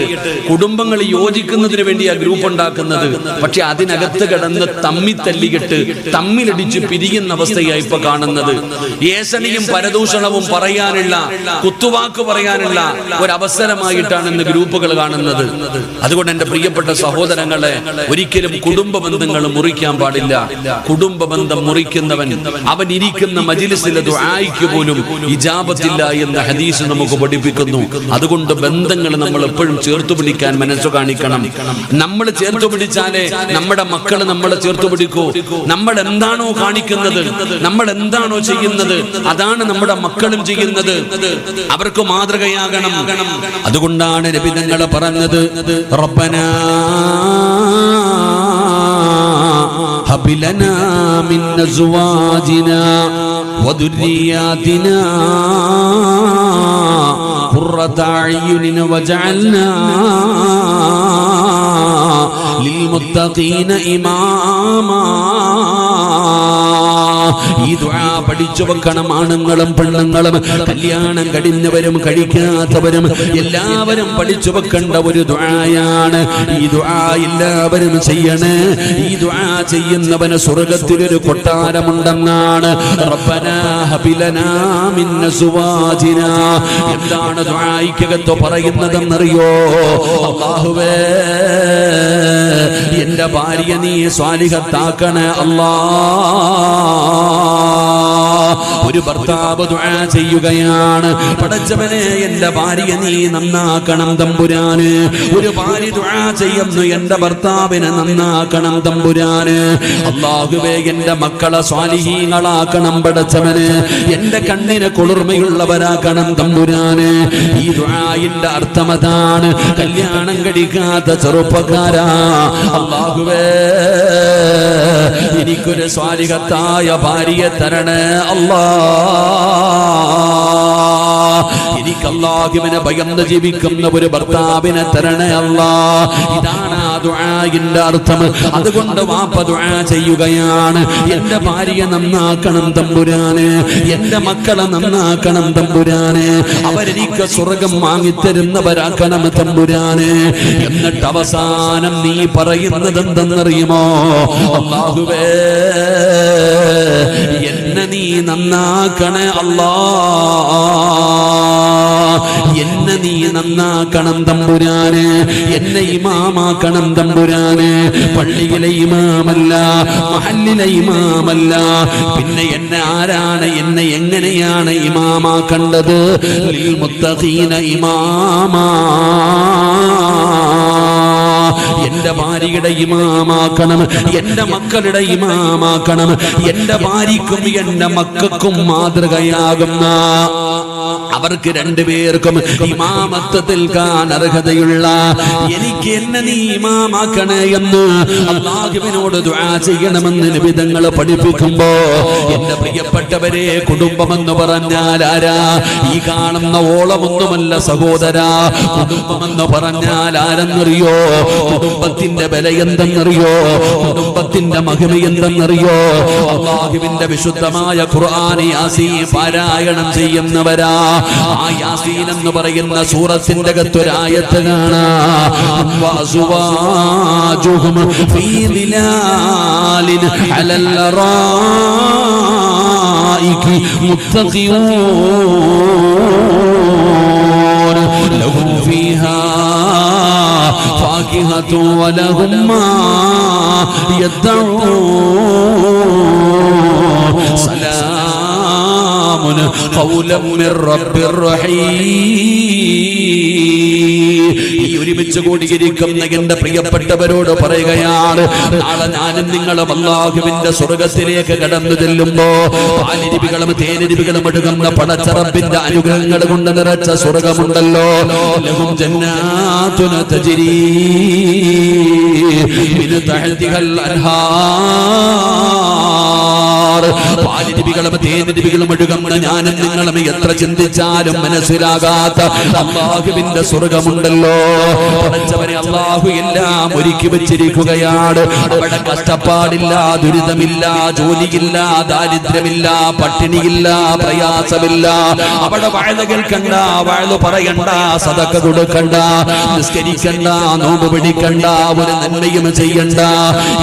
കുടുംബങ്ങൾ യോജിക്കുന്നതിന് വേണ്ടി ആ ഗ്രൂപ്പ് ഉണ്ടാക്കുന്നത്. പക്ഷെ അതിനകത്ത് കിടന്ന് തമ്മിത്തല്ലിയിട്ട് തമ്മിലടിച്ച് പിരിയുന്ന അവസ്ഥയായി ഇപ്പൊ കാണുന്നത്. ഏഷണിയും പരദൂഷണവും പറയാനുള്ള, കുത്തുവാക്ക് പറയാനുള്ള ഒരവസരമായിട്ടാണ് ഇന്ന് ഗ്രൂപ്പുകൾ കാണുന്നത്. അതുകൊണ്ട് എന്റെ പ്രിയപ്പെട്ട സഹോദരങ്ങളെ, ഒരിക്കലും കുടുംബ ബന്ധങ്ങൾ മുറിക്കാൻ പാടില്ല. കുടുംബ ബന്ധം മുറിക്കുന്നവൻ അവൻ ഇരിക്കുന്ന മജ്‌ലിസിലെ ദുആയ്ക്ക് പോലും ഇജാബത്തില്ല എന്ന ഹദീസ് നമുക്ക് പഠിപ്പിക്കുന്നു. അതുകൊണ്ട് ബന്ധങ്ങൾ നമ്മൾ എപ്പോഴും ചേർത്തു പിടിക്കാൻ മനസ്സു കാണിക്കണം. നമ്മൾ ചേർത്തു പിടിച്ചാലേ നമ്മുടെ മക്കൾ നമ്മളെ ചേർത്തു പിടിക്കൂ. നമ്മൾ എന്താണോ കാണിക്കുന്നത്, നമ്മൾ എന്താണോ ചെയ്യുന്നത്, അതാണ് നമ്മുടെ മക്കളും ചെയ്യുന്നത്. അവർക്ക് മാതൃകയാകണം. അതുകൊണ്ടാണ് നബി തങ്ങൾ പറഞ്ഞത്, റബ്ബനാ ഹബ് ലനാ മിൻ അസ്വാജിനാ വദുരിയാതിനാ ഖുർറത അയ്യുനിൻ വജഅൽനാ ലിൽമുത്തഖീന ഇമാമാ. ഈ ദുആ പഠിച്ചു വെക്കണം. ആണുങ്ങളും പെണ്ണുങ്ങളും, കല്യാണം കഴിഞ്ഞവരും കഴിക്കാത്തവരും എല്ലാവരും പഠിച്ചു വെക്കേണ്ട ഒരു ദുആയാണ്. ഈ ദുആ എല്ലാവരും ചെയ്യണേ. ഈ ദുആ ചെയ്യുന്നവന് സ്വർഗ്ഗത്തിലൊരു കൊട്ടാരമുണ്ടെന്നാണ്. റബ്ബനാ ഹബ് ലനാ മിൻ അസ്വാജിനാ. എന്താണ് ദുആയ്ക്കകത്ത് പറയുന്നതെന്നറിയോ? അല്ലാഹുവേ, എന്റെ ഭാര്യ നീ സ്വാലിഹത്താക്കണേ അല്ലാഹ്. ഒരു ഭർത്താവ് ദുആ ചെയ്യുകയാണ്, പടച്ചവനെ എന്റെ ഭാര്യ നീ നന്നാക്കണം തമ്പുരാന്. ഒരു ഭാര്യ ദുആ ചെയ്യുന്നു, എന്റെ ഭർത്താവിനെ നന്നാക്കണം തമ്പുരാന്. അല്ലാഹുവേ, എന്റെ മക്കളെ സ്വാലിഹീങ്ങളാക്കണം പടച്ചവന്. എന്റെ കണ്ണിന് കുളിർമയുള്ളവരാക്കണം തമ്പുരാന്. ഈ ദുആയിന്റെ അർത്ഥം അതാണ്. കല്യാണം കഴിക്കാത്ത ചെറുപ്പക്കാരാ, അല്ലാഹുവേ എനിക്കൊരു സ്വാലിഹത്തായ ഭാര്യയെ തരണേ അല്ലാഹ്. എനിക്ക് അല്ലാഹുവിനെ ഭയന്ന് ജീവിക്കുന്ന ഒരു ഭർത്താവിനെ തരണേ അല്ലാ. ഇതാണ് ആ ദുആഇന്റെ അർത്ഥം. അതുകൊണ്ട് വാപ്പ ദുആ ചെയ്യുകയാണ്, എന്റെ ഭാര്യയെ നന്നാക്കണം തമ്പുരാനെ, എന്റെ മക്കളെ നന്നാക്കണം തമ്പുരാനെ, അവരെനിക്ക് സ്വർഗം വാങ്ങിത്തരുന്നവരാക്കണം തമ്പുരാനെ. എന്നിട്ട് അവസാനം നീ പറയുന്നത് എന്തെന്നറിയുമോ? അല്ലാഹുവേ എന്നെ നീ നന്നാക്കണേ അല്ലാ, എന്നെ നീ നന്നാക്കണം തമ്പുരാനെ, എന്നെ ഇമാമാക്കണം തമ്പുരാനെ. പള്ളിയിലെ ഇമാമല്ല, മഹല്ലിലെ ഇമാമല്ല, പിന്നെ എന്നെ ആരാണ്, എന്നെ എങ്ങനെയാണ് ഇമാമാക്കേണ്ടത്? ലിൽ മുത്തഖീന ഇമാമാ, എന്റെ ഭാര്യയുടെ ഇമാമാക്കണം, എന്റെ മക്കളുടെ ഇമാമാക്കണം, എന്റെ ഭാര്യക്കും എന്റെ മക്കൾക്കും മാതൃകയാകുന്ന, അവർക്ക് രണ്ടുപേർക്കും ഇമാമത്വത്തിൽ അർഹതയുള്ള എനിക്ക് എന്നെ നീ ഇമാമാക്കണേ എന്ന് അല്ലാഹുവിനോട് ദുആ ചെയ്യണമെന്ന് നബി തങ്ങൾ പഠിപ്പിക്കുമ്പോ, എന്റെ പ്രിയപ്പെട്ടവരെ, കുടുംബമെന്ന് പറഞ്ഞാൽ ആരാ? ഈ കാണുന്ന ഓളമൊന്നുമല്ല സഹോദരാ. കുടുംബമെന്ന് പറഞ്ഞാൽ ആരെന്നറിയോ? കുടുംബത്തിന്റെ വില എന്തെന്നറിയോ? കുടുംബത്തിന്റെ മഹിമ എന്തെന്നറിയോ? അല്ലാഹുവിന്റെ വിശുദ്ധമായ ഖുർആൻ യാസീൻ പാരായണം ചെയ്യുന്നവരാ. ആ യാസീൻ എന്ന് പറയുന്ന സൂറത്തിന്റെ അകത്തൊരായത്ത് കാണാം, വഅസ്വാജുഹും ഫീ ദിലാലിൻ അലൽ അറായികി മുത്തഖിയൂൻ ലഹും ഫീഹാ ഫാകിഹതു വലഹും മാ യദ്ദഊൻ സലാമുൻ ഖൗലൻ മിർ റബ്ബിർ റഹീം. ഈ ഒരുമിച്ച് കൂടിയിരിക്കുന്ന എന്റെ പ്രിയപ്പെട്ടവരോട് പറയുകയാണ്, നാളെ ഞാനും നിങ്ങളും അല്ലാഹുവിന്റെ സ്വർഗത്തിലേക്ക് കടന്നു ചെല്ലുമ്പോ പാലിരിപികളും തേനിരിപികളും ഒഴുകുന്ന പടച്ചറപ്പിന്റെ അനുഗ്രഹങ്ങൾ കൊണ്ട് നിറച്ച സ്വർഗമുണ്ടല്ലോ. ലഹും ജന്നാതുൻ തജ്രീ മിൻ തഹ്തിഹൽ അൻഹാർ. പാലിരിപികളും തേനിരിപികളും ഒഴുകുന്ന ഞാനും നിങ്ങളും എത്ര ചിന്തിച്ചാലും മനസ്സിലാകാത്ത അല്ലാഹുവിന്റെ സ്വർഗമുണ്ടല്ലോ. പടച്ചവനെ, അല്ലാഹു എല്ലാം ഒരുക്കി വെച്ചിരിക്കുകയാണ്. അവിടെ കഷ്ടപ്പാടില്ല, ദുരിതമില്ല, ജോലിയില്ല, ദാരിദ്ര്യമില്ല, പട്ടിണിയില്ല, പ്രയാസമില്ല. അവിടെ വഅദ് കേൾക്കണ്ട, വഅദ് പറയണ്ട, സദഖ കൊടുക്കണ്ട, നിസ്കരിക്കണ്ട, നോമ്പ് പിടിക്കണ്ട, ഒരു നന്മയും ചെയ്യണ്ട.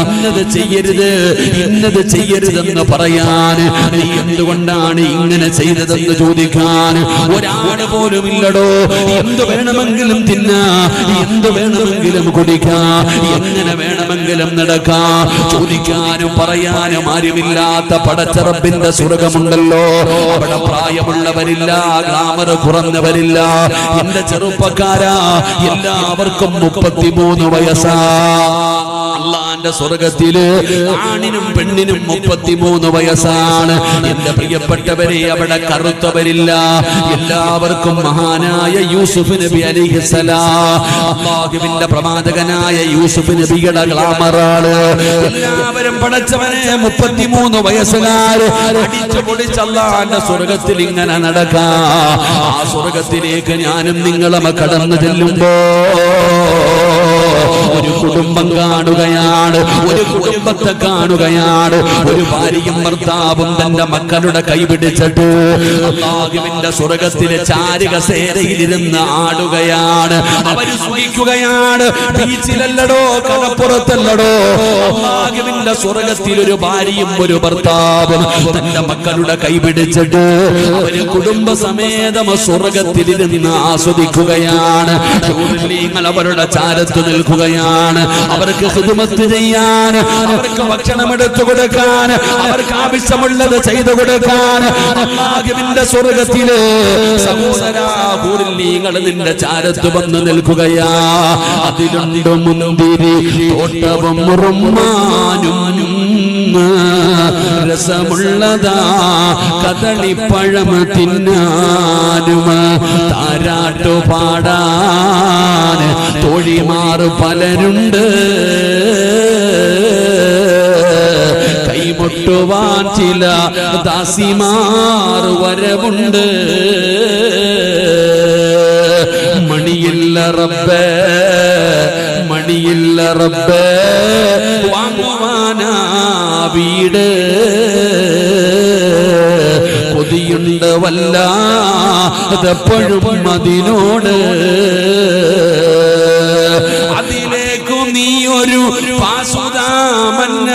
ഇന്നത് ചെയ്യരുത്, ഇന്നത് ചെയ്യരുതെന്ന് പറയാൻ, നീ എന്തുകൊണ്ടാണ് ഇങ്ങനെ ചെയ്തതെന്ന് ചോദിക്കാൻ ഒരാൾ പോലും ഇല്ലടോ. എന്ത് വേണമെങ്കിലും തിന്നാ, എന്ത് വേണമെങ്കിലും കുടിക്കാം, എങ്ങനെ വേണമെങ്കിലും നടക്കാം. ചോദിക്കാനും പറയാനും ആരുമില്ലാത്ത പടച്ചറപ്പിന്റെ സ്വർഗമുണ്ടല്ലോ. അവിടെ പ്രായമുള്ളവരില്ല, ഗ്ലാമർ കുറഞ്ഞവരില്ല. എന്റെ ചെറുപ്പക്കാരാ, എല്ലാവർക്കും 33 വയസ്സാ. അള്ളാന്റെ സ്വർഗത്തില് ആണിനും പെണ്ണിനും 33 വയസ്സാണ്. എന്റെ പ്രിയപ്പെട്ടവരെ, അവിടെ കറുത്തവരില്ല. എല്ലാവർക്കും മഹാനായ യൂസുഫ് നബി അലൈഹിസ്സലാം, അല്ലാഹുവിന്റെ പ്രവാചകനായ യൂസുഫ് നബിയുടെ ഗ്ലാമറാണ്. എല്ലാവരും പടച്ചവനെ 33 വയസ്സുകാർ അടിച്ചു പൊളിച്ച് അല്ലാഹുവിന്റെ സ്വർഗത്തിൽ ഇങ്ങനെ നടക്കാം. ആ സ്വർഗത്തിലേക്ക് ഞാനും നിങ്ങളും കടന്നു ചെല്ലുമ്പോ ഒരു കുടുംബം കാണുകയാണ്, ഒരു കുടുംബത്തെ കാണുകയാണ്. ഒരു ഭാര്യയും ഭർത്താവും തന്റെ മക്കളുടെ കൈപിടിച്ചിട്ട് അല്ലാഹുവിന്റെ സ്വർഗത്തിലെ ചാരുകസേരയിലിരുന്ന് ആടുകയാണ്. അവര് സുഖിക്കുകയാണ്. ബീച്ചിലല്ലടോ, കടപ്പുറത്തല്ലടോ. അല്ലാഹുവിന്റെ സ്വർഗത്തിൽ ഒരു ഭാര്യയും ഒരു ഭർത്താവും തന്റെ മക്കളുടെ കൈപിടിച്ചിട്ട് അവര് കുടുംബസമേതം സ്വർഗത്തിലിരുന്ന് ആസ്വദിക്കുകയാണ്. നിങ്ങൾ അവരുടെ ചാരത്ത് നിൽക്കുകയാണ്. അവർക്ക് ഖിദ്മത്ത് ചെയ്യാൻ, അവർക്ക് ഭക്ഷണം എടുത്തു കൊടുക്കാൻ, അവർക്ക് ആവശ്യമുള്ളത് ചെയ്തു കൊടുക്കാൻ അല്ലാഹുവിന്റെ സ്വർഗത്തിലെ സഹോദരാഹൂരിൽ നിങ്ങൾ നിന്റെ ചാരത്ത് വന്ന് നിൽക്കുകയാ. അതിലുണ്ട് മുന്തിരി തോട്ടവും റുമ്മാനും രസമുള്ളതാ കദളിപ്പഴം തിന്നാനും താരാട്ടു പാടാൻ തോഴിമാർ പലരുണ്ട്. കൈകൊട്ടുവാൻ ചില ദാസിമാർ വരവുണ്ട്. മണിയില്ല റബ്ബേ മണിയില്ല റബ്ബേ വാങ്ങുവാനാ വീട്. കൊതിയുണ്ട് വല്ലാതെപ്പോഴും അതിനോട്. അതിലേക്കു നീ ഒരു പാസുദാമന്നാനേ,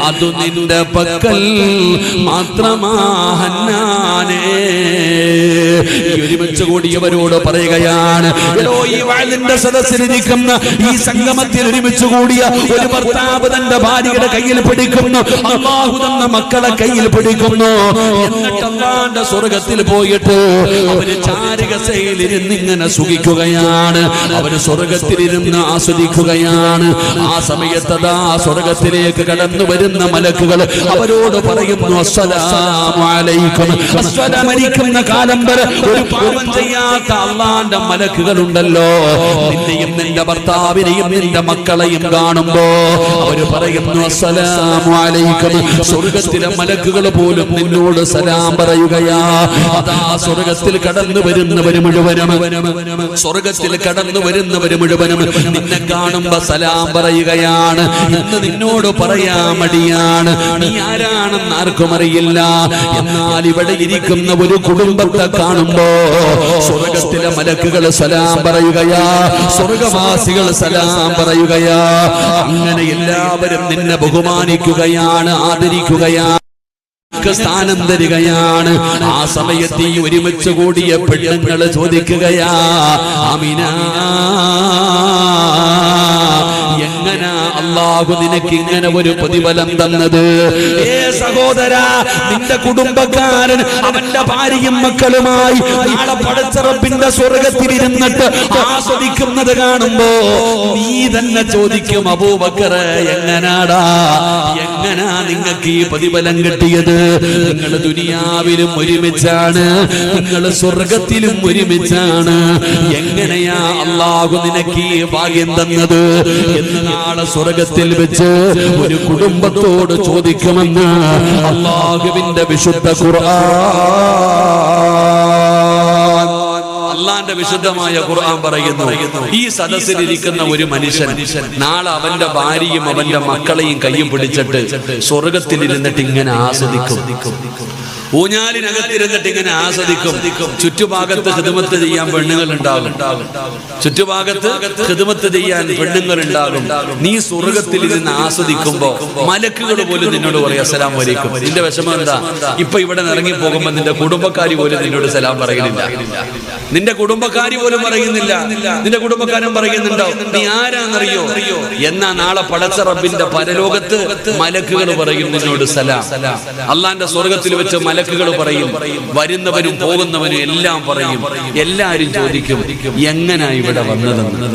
അതു നിന്റെ പക്കൽ മാത്രമാഹന്നാനേ. ഒരുമിച്ച് കൂടിയവരോട് പറയുകയാണ്, ഈ വാളിന്റെ സദസ്സിലിരിക്കുന്ന ഈ സംഗമത്തിൽ ഒരുമിച്ച് കൂടിയ ഒരു ഭർത്താവ് തന്റെ ഭാര്യയുടെ കയ്യിൽ പിടിക്കുന്നു, അല്ലാഹു തന്ന മക്കളെ കയ്യിൽ പിടിക്കുന്നു. എന്നിട്ട് അല്ലാഹുവിന്റെ സ്വർഗത്തിൽ പോയിട്ട് അവര് ചാരുകസയിലിരുന്ന് ഇങ്ങനെ സുഖിക്കുകയാണ്. അവര് സ്വർഗത്തിലിരുന്ന് ആസ്വദിക്കുകയാണ്. ആ സമയത്തതാ സ്വർഗത്തിലേക്ക് കടന്നു വരുന്ന മലക്കുകൾ അവരോട് പറയുന്നു, അസ്സലാമു അലൈക്കും. അസ്സലാമലിക്കുന്ന കാലം വരെ ഒരു പാപം ചെയ്യാത്ത അല്ലാഹുവിന്റെ മലക്കുകളുണ്ടല്ലോ, നിന്നെയും നിന്റെ ഭർത്താവിനെയും നിന്റെ മക്കളെയും കാണുമ്പോ അവര് പറയുന്നു, അസ്സലാമു അലൈക്കും. സ്വർഗത്തിലെ മലക്കുകൾ പോലും നിന്നോട് സലാം പറയുകയാ. അതാ സ്വർഗത്തിൽ കടന്നു വരുന്നവര് മുഴുവനും സ്വർഗത്തിൽ കടന്നു വരുന്നവര് മുഴുവനും നിന്നെ കാണുമ്പോ സലാം പറയുകയാണ്. ഇന്ന് നിന്നോട് പറയാ മടിയാണ്, നീ ആരാണെന്ന് ആർക്കും അറിയില്ല. എന്നാൽ ഇവിടെ ഇരിക്കുന്ന ഒരു കുടുംബത്തെ കാണുമ്പോ സ്വർഗത്തിലെ മലക്കുകൾ സലാം പറയുകയാ, സ്വർഗവാസികൾ സലാം പറയുകയാ. അങ്ങനെ എല്ലാവരും നിന്നെ ബഹുമാനിക്കുകയാണ്, ആദരിക്കുകയാണ്, സ്ഥാനം തരികയാണ്. ആ സമയത്ത് ഈ ഒരുമിച്ച് കൂടിയ പെണ്ണുങ്ങൾ ചോദിക്കുകയാ, ആമിന എങ്ങനാ അല്ലാഹു നിനക്ക് ഇങ്ങനെ ഒരു പ്രതിഫലം തന്നത്? ഏ സഹോദരാ, നിന്റെ കുടുംബക്കാരൻ അവന്റെ ഭാര്യയും മക്കളുമായി നാളെ പടച്ച റബ്ബിന്റെ സ്വർഗത്തിലിരുന്നിട്ട് ആസ്വദിക്കുന്നത് കാണുമ്പോ നീ തന്നെ ചോദിക്കും, അബൂബക്കറെ എങ്ങനാടാ നിങ്ങൾക്ക് ഈ പ്രതിഫലം കിട്ടിയത്? നിങ്ങൾ ദുനിയാവിലും ഒരുമിച്ചാണ്, നിങ്ങൾ സ്വർഗത്തിലും ഒരുമിച്ചാണ്. എങ്ങനെയാ അല്ലാഹു നിനക്ക് ഈ ഭാഗ്യം തന്നത് എന്ന് നാളെ സ്വർഗത്തിൽ വെച്ച് ഒരു കുടുംബത്തോട് ചോദിക്കുമെന്ന് അല്ലാഹുവിന്റെ വിശുദ്ധ ഖുർആൻ, അള്ളാന്റെ വിശുദ്ധമായ ഖുർആൻ പറയുന്നു, ഈ സദസ്സിലിരിക്കുന്ന ഒരു മനുഷ്യൻ നാളെ അവന്റെ ഭാര്യയും അവന്റെ മക്കളെയും കയ്യും പിടിച്ചിട്ട് സ്വർഗത്തിലിരുന്നിട്ട് ഇങ്ങനെ ആസ്വദിക്കും. ഊഞ്ഞാലിനകത്തിരുന്നിട്ട് ഇങ്ങനെ ആസ്വദിക്കും. ചുറ്റുഭാഗത്ത് ഖിദ്മത്ത് ചെയ്യാൻ പെണ്ണുങ്ങൾ ഉണ്ടാകും, ചുറ്റുഭാഗത്ത് ഖിദ്മത്ത് ചെയ്യാൻ പെണ്ണുങ്ങൾ ഉണ്ടാകും. നീ സ്വർഗത്തിൽ ഇരുന്ന് ആസ്വദിക്കുമ്പോ മലക്കുകൾ പോലും നിന്നോട് പറയും അസ്സലാമു അലൈക്കും. നിന്റെ വിഷമം എന്താ? ഇപ്പൊ ഇവിടെ ഇറങ്ങി പോകുമ്പോ നിന്റെ കുടുംബക്കാരി പോലും നിന്നോട് സലാം പറയുന്നില്ല, നിന്റെ കുടുംബക്കാരി പോലും പറയുന്നില്ല. നിന്റെ കുടുംബക്കാരൻ പറയുന്നുണ്ടോ നീ ആരാന്നറിയോ? എന്നാ നാളെ പടച്ച റബ്ബിന്റെ പരലോകത്ത് മലക്കുകൾ പറയും നിന്നോട് സലാം. അള്ളാന്റെ സ്വർഗത്തിൽ വെച്ച് മലക്കുകൾ പറയും, വരുന്നവനും പോകുന്നവനും എല്ലാം പറയും. എല്ലാരും ചോദിക്കും എങ്ങനാ ഇവിടെ വന്നതെന്ന്.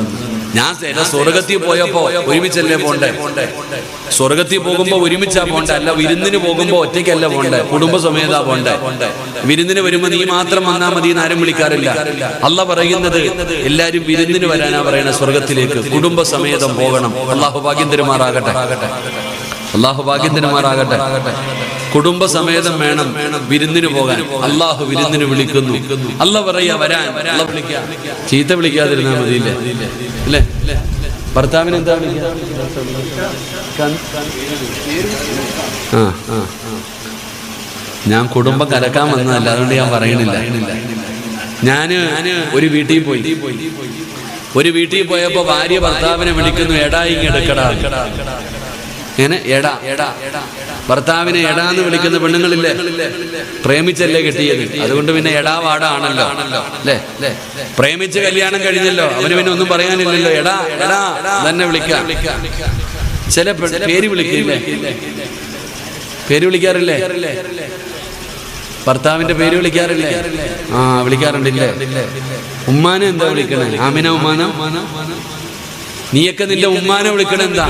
ഞാൻ സ്വർഗത്തിൽ പോയപ്പോ ഒരുമിച്ചല്ലേ പോണ്ടേ? സ്വർഗത്തിൽ പോകുമ്പോ ഒരുമിച്ചാ പോണ്ടേ? അല്ല, വിരുന്നിന് പോകുമ്പോ ഒറ്റയ്ക്കല്ല പോണ്ടേ, കുടുംബസമേതാ പോണ്ടേ. വിരുന്നിന് വരുമ്പോ നീ മാത്രം വന്നാ മതി എന്ന് ആരും വിളിക്കാറില്ല. അള്ളാഹ് പറയുന്നത് എല്ലാരും വിരുന്നിന് വരാനാ പറയണ, സ്വർഗത്തിലേക്ക് കുടുംബസമേതം പോകണം. അള്ളാഹു ഭാഗ്യം തരുമാറാകട്ടെ, അള്ളാഹു ഭാഗ്യം തരുമാറാകട്ടെ. കുടുംബസമേതം വേണം വിരുന്നിന് പോകാൻ. അള്ളാഹു വിരുന്നിന് വിളിക്കുന്നു. അള്ളാഹ് പറയാ വരാൻ, ചീത്ത വിളിക്കാതിരുന്നാ മതിയില്ലേ അല്ലേ? ഭർത്താവിന് എന്താ വിളിക്കുക? ഞാൻ കുടുംബം കലക്കാൻ വന്നതല്ല, അതുകൊണ്ട് ഞാൻ പറയണില്ല. ഞാന് ഒരു വീട്ടിൽ പോയപ്പോ ഭാര്യ ഭർത്താവിനെ വിളിക്കുന്നു, എടാ ഇങ്ങെടുക്കടാ. ഇങ്ങനെ എടാ ഭർത്താവിനെ എടാന്ന് വിളിക്കുന്ന പെണ്ണുങ്ങളില്ലേ? പ്രേമിച്ചല്ലേ കെട്ടിയത്, അതുകൊണ്ട് പിന്നെ എടാ വാടാ ആണല്ലോ അല്ലേ? പ്രേമിച്ച് കല്യാണം കഴിഞ്ഞല്ലോ, അവന് പിന്നെ ഒന്നും പറയാനില്ലല്ലോ. എടാ തന്നെ വിളിക്കാം. ചില പേര് വിളിക്കില്ലേ? പേര് വിളിക്കാറില്ലേ? ഭർത്താവിന്റെ പേര് വിളിക്കാറില്ലേ? ആ, വിളിക്കാറുണ്ടില്ലേ? ഉമ്മാനെ എന്താ വിളിക്കണേ? ആമിന ഉമ്മാന. നീയൊക്കെ നിന്റെ ഉമ്മാനെ വിളിക്കണ എന്താ?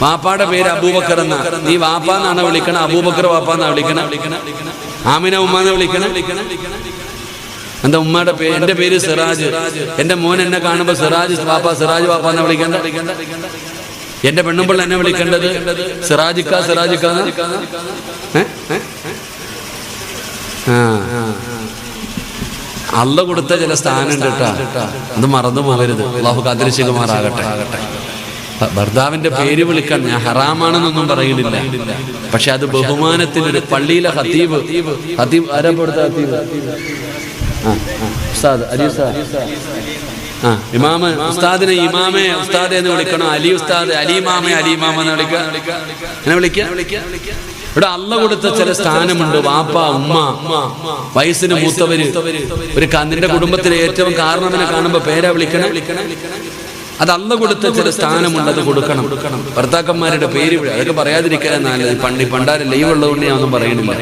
വാപ്പാടെ പേര് അബൂബക്കർ എന്നാ, നീ വാപ്പാന്നാണ് വിളിക്കണ? അബൂബക്കർ വാപ്പാന്നാ വിളിക്കണ? ആമിന ഉമ്മാനെ വിളിക്കണ? എന്റെ ഉമ്മയുടെ പേര്, എന്റെ പേര് സിറാജ്. എന്റെ മോൻ എന്നെ കാണുമ്പോ സിറാജ് വാപ്പ എന്ന് വിളിക്കണ്ട. എന്റെ പെണ്ണുമ്പോൾ എന്നെ വിളിക്കേണ്ടത് സിറാജിക്ക. അള്ള കൊടുത്ത ചില സ്ഥാനം കേട്ടാ, അത് മറന്നു പോകരുത്. അല്ലാഹു കാത്തിരക്ഷിക്കുമാറാകട്ടെ. ഭർത്താവിന്റെ പേര് വിളിക്കാൻ ഞാൻ ഹറാമാണെന്നൊന്നും പറയുന്നില്ല, പക്ഷെ അത് ബഹുമാനത്തിനൊരു പള്ളിയിലെ ഹത്തീബ് ആരാ കൊടുത്ത ഹത്തീബ്? ഉസ്താദ് അലി ഉസ്താദ്. ഇമാമ് ഉസ്താദിനെ ഇമാമെ ഉസ്താദെ എന്ന് വിളിക്കണോ? അലി ഉസ്താദ്, അലി ഇമാമെ അലി ഇമാമ എന്ന് വിളിക്കുക. ഇവിടെ അള്ള കൊടുത്ത ചില സ്ഥാനമുണ്ട്. വാപ്പ, ഉമ്മ, വയസ്സിന് മൂത്തവര്, ഒരു നിന്റെ കുടുംബത്തിലെ ഏറ്റവും കാരണവനെ കാണുമ്പോ പേരാ വിളിക്കണേ. അത് അള്ള കൊടുത്ത ചില സ്ഥാനമുണ്ട്, അത് കൊടുക്കണം. ഭർത്താക്കന്മാരുടെ പേര് അതൊക്കെ പറയാതിരിക്കാൻ നല്ലത്. പണ്ടാരെ ലൈവ് ഉള്ളതുകൊണ്ട് ഞാൻ ഒന്നും പറയണില്ല,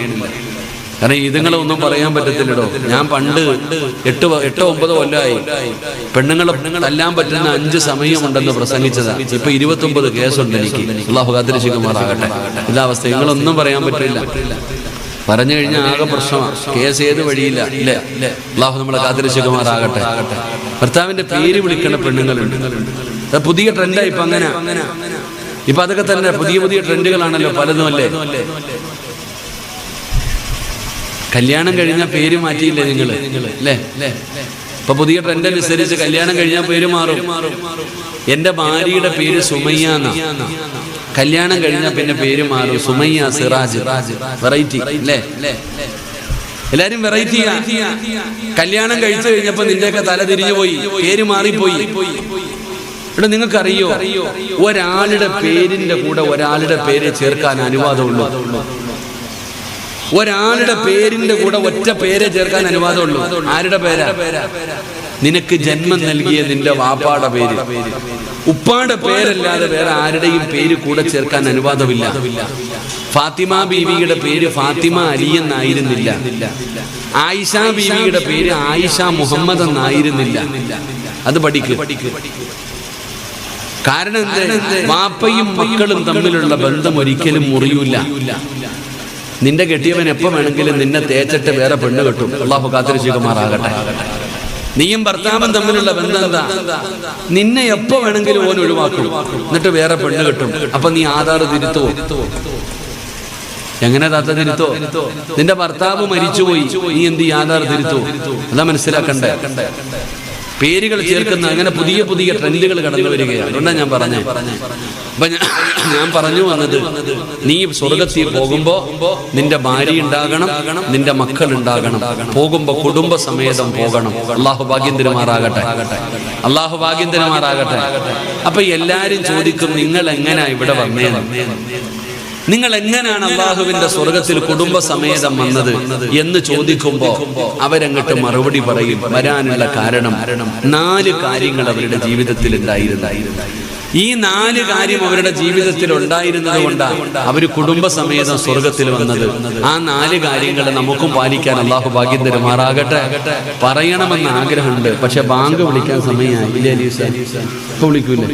കാരണം ഇതുങ്ങളെ ഒന്നും പറയാൻ പറ്റത്തില്ലടോ. ഞാൻ പണ്ട് 8-9 കൊല്ലമായി പെണ്ണുങ്ങളെ തല്ലാൻ പറ്റുന്ന 5 സമയമുണ്ടെന്ന് പ്രസംഗിച്ചതാ. ഇപ്പൊ 29 കേസുണ്ട് എനിക്ക്. അല്ലാഹു കാത്തിരക്ഷിക്കുമാറാകട്ടെ. ഇതാവസ്ഥ നിങ്ങളൊന്നും പറയാൻ പറ്റില്ല. പറഞ്ഞു കഴിഞ്ഞാൽ ആകെ പ്രശ്നമാണ്. കേസ് ഏത് വഴിയില്ല ഇല്ലേ? അല്ലാഹു നമ്മളെ കാത്തിരക്ഷിക്കുമാറാകട്ടെ. ഭർത്താവിന്റെ പേര് വിളിക്കുന്ന പെണ്ണുങ്ങളുണ്ട്. പുതിയ ട്രെൻഡായി ഇപ്പൊ അങ്ങനെ. ഇപ്പൊ അതൊക്കെ തന്നെ പുതിയ ട്രെൻഡുകളാണല്ലോ പലതും അല്ലേ. കല്യാണം കഴിഞ്ഞാൽ പേര് മാറ്റിയില്ലേ നിങ്ങള് അല്ലേ? ഇപ്പൊ പുതിയ ട്രെൻഡ് അനുസരിച്ച് കല്യാണം കഴിഞ്ഞാൽ പേര് മാറും. എന്റെ ഭാര്യയുടെ പേര് സുമയ്യ എന്നാ. കല്യാണം കഴിഞ്ഞാൽ പിന്നെ പേര് മാറും. സുമയ്യ സിറാജ്. വെറൈറ്റി അല്ലേ? എല്ലാരും വെറൈറ്റിയാ. കല്യാണം കഴിച്ചു കഴിഞ്ഞപ്പോ നിന്റെയൊക്കെ തല തിരിഞ്ഞു പോയി, പേര് മാറിപ്പോയി. ഇവിടെ നിങ്ങൾക്കറിയോ, ഒരാളുടെ പേരിന്റെ കൂടെ ഒരാളുടെ പേര് ചേർക്കാൻ അനുവാദമുള്ളൂ. ഒരാളുടെ പേരിന്റെ കൂടെ ഒറ്റ പേരെ ചേർക്കാൻ അനുവാദമുള്ളൂ. ആരുടെ പേരാ? നിനക്ക് ജന്മം നൽകിയ നിന്റെ വാപ്പാടെ പേര്. ഉപ്പാടെ പേരല്ലാതെ വേറെ ആരുടെയും പേര് കൂടെ ചേർക്കാൻ അനുവാദമില്ല. ഫാത്തിമ ബീവിയുടെ പേര് ഫാത്തിമ അലി എന്നായിരുന്നില്ല. ആയിഷ ബീവിയുടെ പേര് ആയിഷ മുഹമ്മദ് എന്നായിരുന്നില്ല. അത് പഠിക്ക്. കാരണം വാപ്പയും മക്കളും തമ്മിലുള്ള ബന്ധം ഒരിക്കലും മുറിയൂല. നിന്റെ കെട്ടിയവൻ എപ്പോ വേണമെങ്കിലും നിന്നെ തേച്ചിട്ട് വേറെ പെണ്ണ് കെട്ടും. അല്ലാഹു കാത്തിരക്ഷിക്കുമാറാകട്ടെ. നീയും ഭർത്താവും തമ്മിലുള്ള ബന്ധം എന്താ? നിന്നെ എപ്പോ വേണമെങ്കിലും ഓൻ ഒഴിവാക്കും, എന്നിട്ട് വേറെ പെണ്ണ് കെട്ടും. അപ്പൊ നീ ആധാർ തിരുത്തോ? എങ്ങനെ താത്ത തിരുത്തോ? നിന്റെ ഭർത്താവ് മരിച്ചുപോയി, നീ എന്ത് ആധാർ തിരുത്തോ? അതാ മനസ്സിലാക്കണ്ടേ. പേരുകൾ ചേർക്കുന്ന അങ്ങനെ പുതിയ ട്രെൻഡുകൾ കടന്നു വരികയാണ്. അതുകൊണ്ടാണ് ഞാൻ പറഞ്ഞത്. അപ്പൊ ഞാൻ പറഞ്ഞു വന്നത്, നീ സ്വർഗത്തിൽ പോകുമ്പോ നിന്റെ ഭാര്യ ഉണ്ടാകണം, നിന്റെ മക്കൾ ഉണ്ടാകണം. പോകുമ്പോ കുടുംബ സമേതം പോകണം. അല്ലാഹു ഭാഗ്യം തരുമാറാകട്ടെ. അല്ലാഹു ഭാഗ്യം തരുമാറാകട്ടെ. അപ്പൊ എല്ലാരും ചോദിക്കും, നിങ്ങൾ എങ്ങനെയാ ഇവിടെ വന്നേന്ന്? നിങ്ങൾ എങ്ങനെയാണ് അള്ളാഹുവിന്റെ സ്വർഗത്തിൽ കുടുംബസമേതം വന്നത് എന്ന് ചോദിക്കുമ്പോ അവരങ്ങോട്ട് മറുപടി പറയും. വരാനുള്ള കാരണം 4 കാര്യങ്ങൾ അവരുടെ ജീവിതത്തിൽ ഉണ്ടായിരുന്നു. ഈ 4 കാര്യം അവരുടെ ജീവിതത്തിൽ ഉണ്ടായിരുന്നത് കൊണ്ടാണ് അവർ കുടുംബസമേതം സ്വർഗത്തിൽ വന്നത്. ആ 4 കാര്യങ്ങൾ നമുക്കും പാലിക്കാൻ അല്ലാഹു ഭാഗ്യം തരുമാറാകട്ടെ. പറയണമെന്ന് ആഗ്രഹമുണ്ട്, പക്ഷെ ബാങ്ക് വിളിക്കാൻ സമയമായി. ഇല്ലേ അലീസ? ഇപ്പൊ വിളിക്കൂലേ?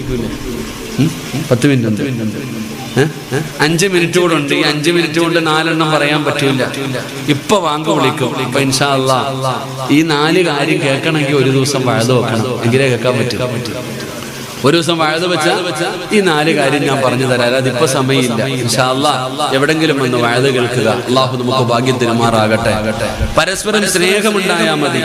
10 മിനിറ്റ് 5 മിനിറ്റ് കൂടെ ഉണ്ട്. ഈ 5 മിനിറ്റ് കൊണ്ട് 4 എണ്ണം പറയാൻ പറ്റില്ല. ഇപ്പൊ വാങ്ക് വിളിക്കും. ഇപ്പൊ ഇൻഷാ അല്ലാഹ് ഈ 4 കാര്യം കേൾക്കണമെങ്കിൽ ഒരു ദിവസം വഴുത വെക്കണം, എങ്കിലേ കേൾക്കാൻ പറ്റും. ഒരു ദിവസം വഴുത വെച്ചാൽ ഈ 4 കാര്യം ഞാൻ പറഞ്ഞു തരാം. അതിപ്പോ സമയമില്ല. ഇൻഷാ അല്ലാഹ് എവിടെങ്കിലും വന്ന് വഴുത കേൾക്കുക. അല്ലാഹു നമുക്ക് ഭാഗ്യം തരുമാറാകട്ടെ. പരസ്പരം സ്നേഹമുണ്ടായാൽ മതി.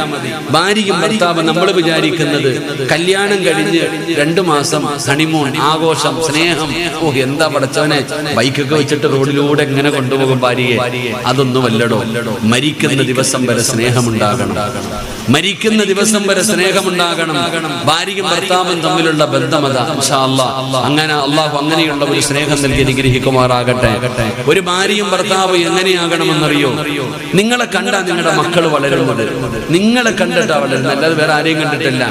ഭാര്യയും ഭർത്താവും നമ്മൾ വിചാരിക്കുന്നത് കല്യാണം കഴിഞ്ഞ് 2 മാസം ഹണിമൂൺ ആഘോഷം സ്നേഹം, ഓ എന്താ പടച്ചവനെ, ബൈക്കൊക്കെ വെച്ചിട്ട് റോഡിലൂടെ എങ്ങനെ കൊണ്ടുപോകും ഭാര്യയെ. അതൊന്നുമല്ലടോ. മരിക്കുന്ന ദിവസം വരെ സ്നേഹമുണ്ടാകണം. മരിക്കുന്ന ദിവസം വരെ സ്നേഹമുണ്ടാകണം. ഭാര്യയും ഭർത്താവും തമ്മിലുള്ള ബന്ധമതാ. ഇൻഷാ അല്ലാഹ് അങ്ങനെ അല്ലാഹു അങ്ങനെയുള്ള ഒരു സ്നേഹം നൽകി അനുഗ്രഹിക്കുമാറാകട്ടെ. ഒരു ഭാര്യയും ഭർത്താവും എങ്ങനെയാകണമെന്നറിയോ? നിങ്ങളെ കണ്ടാ നിങ്ങളുടെ മക്കൾ വളരുന്നത് നിങ്ങളെ കണ്ടിട്ടാ വളരുന്നത്, അല്ലാതെ വേറെ ആരെയും കണ്ടിട്ടില്ല.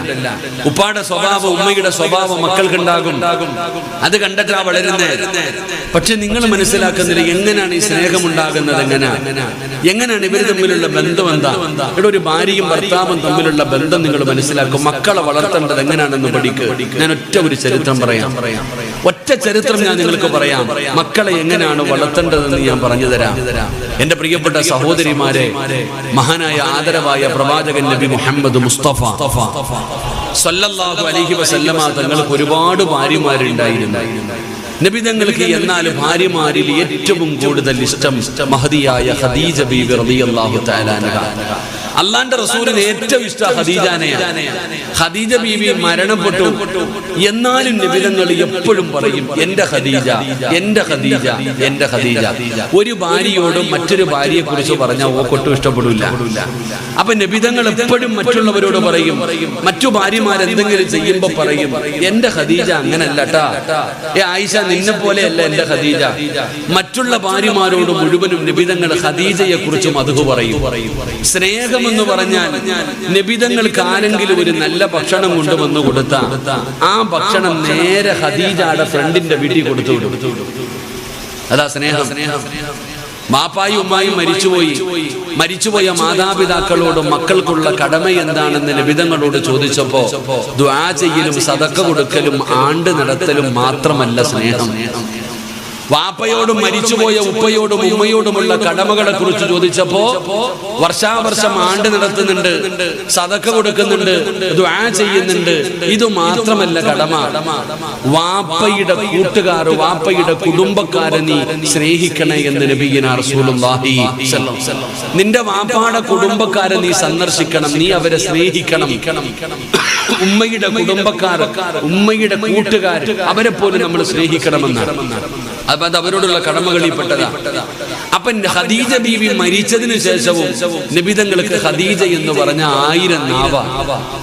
ഉപ്പാടെ സ്വഭാവം ഉമ്മയുടെ സ്വഭാവം മക്കൾക്കുണ്ടാകും, അത് കണ്ടിട്ടാ വളരുന്നത്. പക്ഷെ നിങ്ങൾ മനസ്സിലാക്കുന്നില്ല എങ്ങനെയാണ് ഈ സ്നേഹം ഉണ്ടാകുന്നത്, എങ്ങനെയാണ് ഇവർ തമ്മിലുള്ള ബന്ധം എന്താ. ഇവിടെ ഒരു ഭാര്യയും ഭർത്താവും തമ്മിലുള്ള ബന്ധം നിങ്ങൾ മനസ്സിലാക്കും. മക്കളെ വളർത്തേണ്ടത് എങ്ങനെയാണെന്ന് പഠിക്കുക. ഞാൻ ഒറ്റ ഒരു ചരിത്രം പറയാം. ഒറ്റ ചരിത്രം ഞാൻ നിങ്ങൾക്ക് പറയാം. മക്കളെ എങ്ങനെയാണ് വളർത്തേണ്ടതെന്ന് ഞാൻ പറഞ്ഞു തരാം. എന്റെ പ്രിയപ്പെട്ട സഹോദരിമാരെ, മഹാനായ ആദരവായ പ്രവാചകൻ നബി മുഹമ്മദ് മുസ്തഫ സല്ലല്ലാഹു അലൈഹി വസല്ലമ തങ്ങൾക്ക് ഒരുപാട് ഭാര്യമാരുണ്ടായിരുന്നു. നബി തങ്ങൾക്ക് എന്നാൽ ഭാര്യമാരിൽ ഏറ്റവും കൂടുതൽ ഇഷ്ടം മഹദിയായ ഖദീജ ബീവി റളിയല്ലാഹു തആല അൻഹ. അള്ളാന്റെ റസൂലിന് ഏറ്റവും ഇഷ്ടം ഖദീജാനെയാണ്. ഖദീജ ബീവി മരണപ്പെട്ടു, എന്നാലും നബി തങ്ങൾ എപ്പോഴും പറയും എന്റെ ഖദീജ, എന്റെ ഖദീജ, എന്റെ ഖദീജ. ഒരു ഭാര്യയോടും മറ്റൊരു ഭാര്യയെ കുറിച്ച് പറഞ്ഞാൽ ഓക്കൊട്ടും ഇഷ്ടപ്പെടില്ല. അപ്പൊ നബി തങ്ങൾ എപ്പോഴും മറ്റുള്ളവരോട് പറയും, മറ്റു ഭാര്യമാർ എന്തെങ്കിലും ചെയ്യുമ്പോ പറയും എന്റെ ഖദീജ അങ്ങനല്ലട്ടാ, ആയിഷ നിന്നെ പോലെയല്ല എന്റെ ഖദീജ. മറ്റുള്ള ഭാര്യമാരോട് മുഴുവനും നബി തങ്ങൾ ഖദീജയെ കുറിച്ച് മദ്ഹ് പറയും. സ്നേഹം എന്ന് പറഞ്ഞാൽ നബി തങ്ങൾക്ക് ആരെങ്കിലും ഒരു നല്ല ഭക്ഷണം കൊണ്ടുവന്ന് കൊടുത്ത ആ ഭക്ഷണം നേരെ ഖദീജയുടെ ഫ്രണ്ടിന്റെ വീട്ടിൽ കൊടുത്തു വിടും. അതാ സ്നേഹം. മാപ്പായും ഉമ്മായും മരിച്ചുപോയ മാതാപിതാക്കളോട് മക്കൾക്കുള്ള കടമ എന്താണെന്ന് നബി തങ്ങളോട് ചോദിച്ചപ്പോ ദുആ ചെയ്യലും സദഖ കൊടുക്കലും ആണ്ട് നടത്തലും മാത്രമല്ല സ്നേഹം. വാപ്പയോടും മരിച്ചുപോയ ഉപ്പയോടും ഉമ്മയോടുമുള്ള കടമകളെ കുറിച്ച് ചോദിച്ചപ്പോ വർഷാവർഷം ആണ്ട് നടത്തുന്നുണ്ട്, സദഖ കൊടുക്കുന്നുണ്ട്, ദുആ ചെയ്യുന്നുണ്ട്. ഇത് മാത്രമല്ല കടമ. വാപ്പയുടെ കൂട്ടുകാർ, വാപ്പയുടെ കുടുംബക്കാരെ നീ സ്നേഹിക്കണേ എന്ന് നബിയിനാ റസൂലുള്ളാഹി സ്വല്ലല്ലാഹു അലൈഹി വസല്ലം. നിന്റെ വാപ്പാടെ കുടുംബക്കാരെ നീ സന്ദർശിക്കണം, നീ അവരെ സ്നേഹിക്കണം. ഉമ്മയുടെ കുടുംബക്കാർ, ഉമ്മയുടെ കൂട്ടുകാർ, അവരെ പോലും നമ്മൾ സ്നേഹിക്കണമെന്നാണ്. അപ്പൊ അത് അവരോടുള്ള കടമകളിൽപ്പെട്ടതാ. അപ്പൊ ഖദീജ ബീവി മരിച്ചതിന് ശേഷവും നബി തങ്ങൾക്ക് ഖദീജ എന്ന് പറഞ്ഞ 1000 നാവ.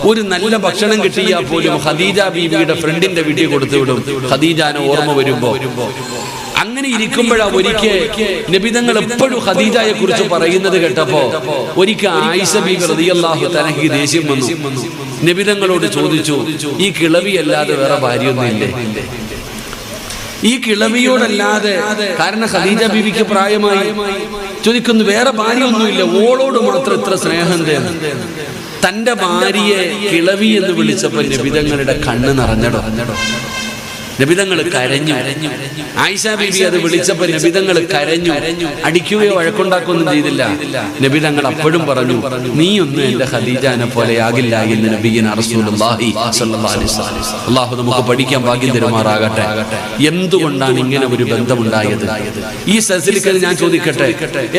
ഒരു നല്ല ഭക്ഷണം കിട്ടിയാൽ പോലും ഖദീജ ബീവിയുടെ ഫ്രണ്ടിന്റെ വീട്ടിൽ കൊടുത്തു വിടും, ഖദീജാനെ ഓർമ്മ വരുമ്പോ. അങ്ങനെ ഇരിക്കുമ്പോഴാ ഒരിക്കൽ നബി തങ്ങൾ എപ്പോഴും ഖദീജയെ കുറിച്ച് പറയുന്നത് കേട്ടപ്പോ ഒരിക്കൽ ആയിഷ ബീവി റളിയല്ലാഹു തആലയ്ക്ക് ദേഷ്യം വന്നു. നബി തങ്ങളോട് ചോദിച്ചു, ഈ കിളവി അല്ലാതെ വേറെ ഭാര്യയൊന്നുമില്ലേ? ഈ കിളവിയോടല്ലാതെ, കാരണം ഖദീജ ബീവിക്ക് പ്രായമായി, ചോദിക്കുന്നു വേറെ ഭാര്യയൊന്നുമില്ല, ഓളോട് മാത്രം ഇത്ര സ്നേഹം തേന്ന്. തന്റെ ഭാര്യയെ കിളവി എന്ന് വിളിച്ചപ്പോ നബി തങ്ങളുടെ കണ്ണ് നിറഞ്ഞടോ. നബി തങ്ങൾ കരഞ്ഞു. ആയിഷ ബീവി അത് വിളിച്ചപ്പോ നബി തങ്ങൾ കരഞ്ഞു. അടിക്കുകയോ വഴക്കുണ്ടാക്കുകയൊന്നും ചെയ്തില്ല. നബി തങ്ങൾ അപ്പോഴും പറഞ്ഞു, നീയൊന്നും എന്റെ ഖദീജാനെ പോലെ ആകില്ല എന്ന് നബിയിനാ റസൂലുള്ളാഹി സ്വല്ലല്ലാഹു അലൈഹി വസല്ലം. അല്ലാഹു നമുക്ക് പഠിക്കാൻ ഭാഗ്യം തരുമാറാകട്ടെ. എന്തുകൊണ്ടാണ് ഇങ്ങനെ ഒരു ബന്ധമുണ്ടായത്? ഈ സസിലിക്കൽ ഞാൻ ചോദിക്കട്ടെ,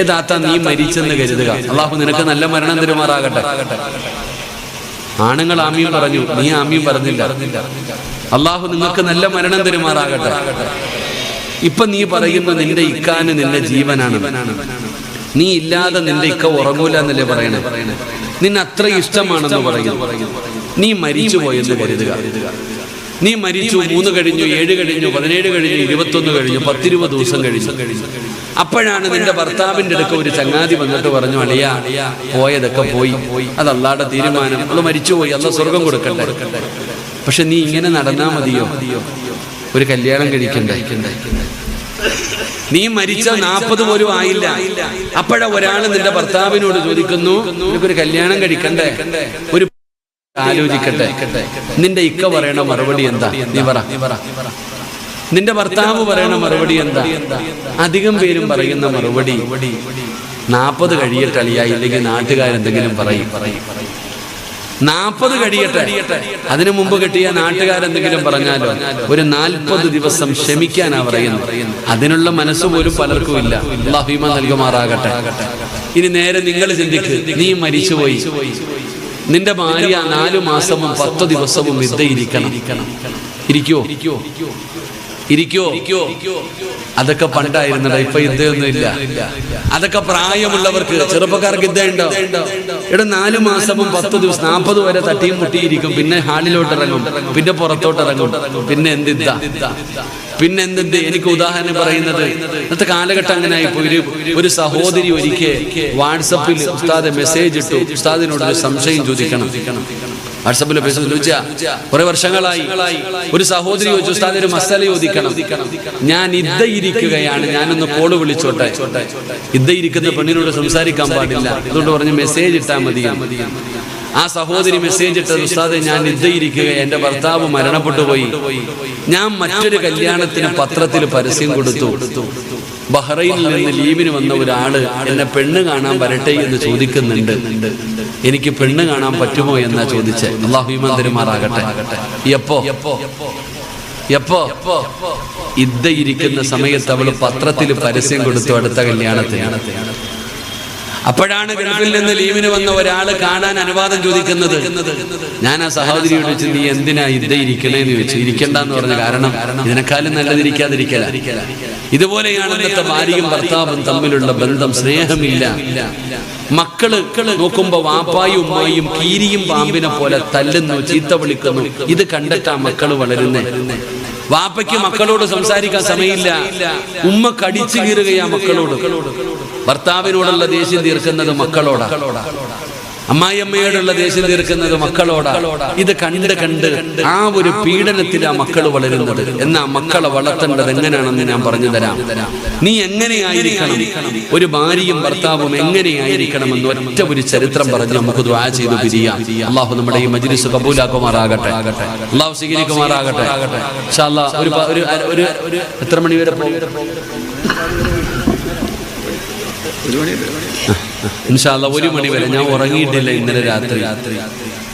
ഏതാത്ത നീ മരിച്ചെന്ന് കരുതുക, അല്ലാഹു നിനക്ക് നല്ല മരണം തരുമാറാകട്ടെ. ആണുങ്ങൾ ആമീൻ പറഞ്ഞു, നീ ആമീൻ പറഞ്ഞില്ല. അള്ളാഹു നിങ്ങൾക്ക് നല്ല മരണം തരുമാറാകട്ടെ. ഇപ്പൊ നീ പറയുന്നു നിന്റെ ഇക്കാന് നിന്റെ ജീവനാണ്, നീ ഇല്ലാതെ നിന്റെ ഇക്ക ഉറങ്ങൂല എന്നല്ലേ പറയണേ. നിന്നെ അത്ര ഇഷ്ടമാണെന്ന് പറയുന്നു. നീ മരിച്ചു പോയെന്ന് കരുതുക. നീ മരിച്ചു, 3 കഴിഞ്ഞു, 7 കഴിഞ്ഞു, 17 കഴിഞ്ഞു, 21 കഴിഞ്ഞു, 10-20 ദിവസം കഴിഞ്ഞു. അപ്പോഴാണ് നിന്റെ ഭർത്താവിന്റെ അടുക്ക ഒരു ചങ്ങാതി വന്നിട്ട് പറഞ്ഞു, അളിയാ പോയതൊക്കെ പോയി, അത് അള്ളാഹുടെ തീരുമാനം, അവള് മരിച്ചുപോയി, അള്ളാഹു സ്വർഗം കൊടുക്കട്ടെ. പക്ഷെ നീ ഇങ്ങനെ നടന്നാ മതിയോ? ഒരു കല്യാണം കഴിക്കണ്ടേ? നീ മരിച്ച 40 പോലും ആയില്ല. അപ്പോഴാ ഒരാൾ നിന്റെ ഭർത്താവിനോട് ചോദിക്കുന്നു, നിനക്കൊരു കല്യാണം കഴിക്കണ്ടേ? ഒരു ആലോചിക്കട്ടെ. നിന്റെ ഇക്ക പറയണ മറുപടി എന്താ? നീ പറ. നിന്റെ ഭർത്താവ് പറയണ മറുപടി എന്താ? അധികം പേരും പറയുന്ന മറുപടി 40 കഴിയട്ടെ അളിയാ, ഇല്ലെങ്കിൽ നാട്ടുകാരെന്തെങ്കിലും പറയും. 40 കഴിയട്ടെ, അതിനു മുമ്പ് കിട്ടിയ നാട്ടുകാരെന്തെങ്കിലും പറഞ്ഞാലോ. ഒരു 40 ദിവസം ക്ഷമിക്കാനാ പറയുന്നത്. അതിനുള്ള മനസ്സ് പോലും പലർക്കും ഇല്ല. അല്ലാഹു ഈമാൻ നൽകുമാറാകട്ടെ. ഇനി നേരെ നിങ്ങൾ ചിന്തിക്ക്, നീ മരിച്ചുപോയി, നിന്റെ ഭാര്യ 4 മാസവും 10 ദിവസവും ഇരിക്കണം. ഇരിക്കോ? അതൊക്കെ പണ്ടായിരുന്നടാ, ഇപ്പൊ യുദ്ധമൊന്നും ഇല്ല. അതൊക്കെ പ്രായമുള്ളവർക്ക്, ചെറുപ്പക്കാർക്ക് യുദ്ധമുണ്ടോ? ഇവിടെ 4 മാസവും 10 ദിവസം 40 വരെ തട്ടിയും മുട്ടിയിരിക്കും. പിന്നെ ഹാളിലോട്ട് ഇറങ്ങും, പിന്നെ പുറത്തോട്ട് ഇറങ്ങും. പിന്നെ എന്ത്? എനിക്ക് ഉദാഹരണം പറയുന്നത്, ഇന്നത്തെ കാലഘട്ടം അങ്ങനെ ആയിപ്പോ. ഒരു സഹോദരി ഒരിക്കൽ വാട്സപ്പിൽ ഉസ്താദ് മെസ്സേജ് ഇട്ടു, ഉസ്താദിനോട് ഒരു സംശയം ചോദിക്കണം. വാട്സപ്പിൽ കുറെ വർഷങ്ങളായി ഒരു സഹോദരി ചോദിച്ചു, ഉസ്താദ് ഒരു മസാല ചോദിക്കണം, ഞാൻ ഇരിക്കുകയാണ്, ഞാനൊന്ന് കോള് വിളിച്ചോട്ടെ. ഇരിക്കുന്ന പെണ്ണിനോട് സംസാരിക്കാൻ പാടില്ല, അതുകൊണ്ട് പറഞ്ഞ് മെസ്സേജ് ഇട്ടാൽ മതി. ആ സഹോദരി മെസ്സേജ് ഇട്ടത്, ഉസ്താദേ ഞാൻ ഇരിക്കുക, എന്റെ ഭർത്താവ് മരണപ്പെട്ടു പോയി, ഞാൻ മറ്റൊരു കല്യാണത്തിന് പത്രത്തിൽ പരസ്യം കൊടുത്തു, ബഹ്റൈനിൽ നിന്ന് ലീവിന് വന്ന ഒരാള് എന്നെ പെണ്ണ് കാണാൻ വരട്ടെ എന്ന് ചോദിക്കുന്നുണ്ട്, എനിക്ക് പെണ്ണ് കാണാൻ പറ്റുമോ എന്നാ ചോദിച്ചേ. അല്ലാഹു ഈമാൻ തരുമാറാകട്ടെ. എപ്പോ ഇരിക്കുന്ന സമയത്ത് അവള് പത്രത്തിൽ പരസ്യം കൊടുത്തു അടുത്ത കല്യാണത്തിന്. അപ്പോഴാണ് ഗൾഫിൽ നിന്ന് ലീവിന് വന്ന ഒരാള് കാണാൻ അനുവാദം ചോദിക്കുന്നത്. ഞാൻ ആ സഹോദരിയോട് ചോദിച്ചു, നീ എന്തിനാ ഇരിക്കണേന്ന് ചോദിച്ചു. ഇരിക്കണ്ടെന്ന് പറഞ്ഞു. കാരണം ഇതിനെക്കാളും നല്ലതിരിക്കാതിരിക്കല. ഇതുപോലെയാണ് ഇന്നത്തെ ഭാര്യയും ഭർത്താവും തമ്മിലുള്ള ബന്ധം. സ്നേഹമില്ല. മക്കള് നോക്കുമ്പോ വാപ്പായും ഉമ്മായും കീരിയും പാമ്പിനെ പോലെ തല്ലുന്നു, ചീത്ത വിളിക്കുന്നു. ഇത് കണ്ടിട്ടാ മക്കള് വളരുന്നേ. വാപ്പയ്ക്ക് മക്കളോട് സംസാരിക്കാൻ സമയമില്ല, ഉമ്മ കടിച്ചു കീറുകയാ മക്കളോട്. ഭർത്താവിനോടുള്ള ദേഷ്യം തീർക്കുന്നത് മക്കളോടാ, അമ്മായിയമ്മയോടുള്ള ദേഷ്യം തീർക്കുന്നത് മക്കളോടാ. ഇത് കണ്ട് ആ ഒരു പീഡനത്തിലാ മക്കള് വളരുന്നത്. എന്നാ മക്കളെ വളർത്തേണ്ടത് എങ്ങനെയാണെന്ന് ഞാൻ പറഞ്ഞു തരാം. നീ എങ്ങനെയായിരിക്കണം, ഒരു ഭാര്യയും ഭർത്താവും എങ്ങനെയായിരിക്കണമെന്ന് ഒറ്റ ഒരു ചരിത്രം പറഞ്ഞ് നമുക്ക് ദുആ ചെയ്തു പിരിയാം. അള്ളാഹു നമ്മുടെ ഈ മജ്ലിസ് കബൂലാക്കുമാറാകട്ടെ, അള്ളാഹു സ്വീകരിക്കുമാറാകട്ടെ. ഇൻഷാ അല്ലാഹ് ഒരു എത്ര മണി വരെ പോകും? ഇൻഷാ അല്ലാഹ് 1 മണി വരെ. ഞാൻ ഉറങ്ങിയിട്ടില്ല ഇന്നലെ രാത്രി.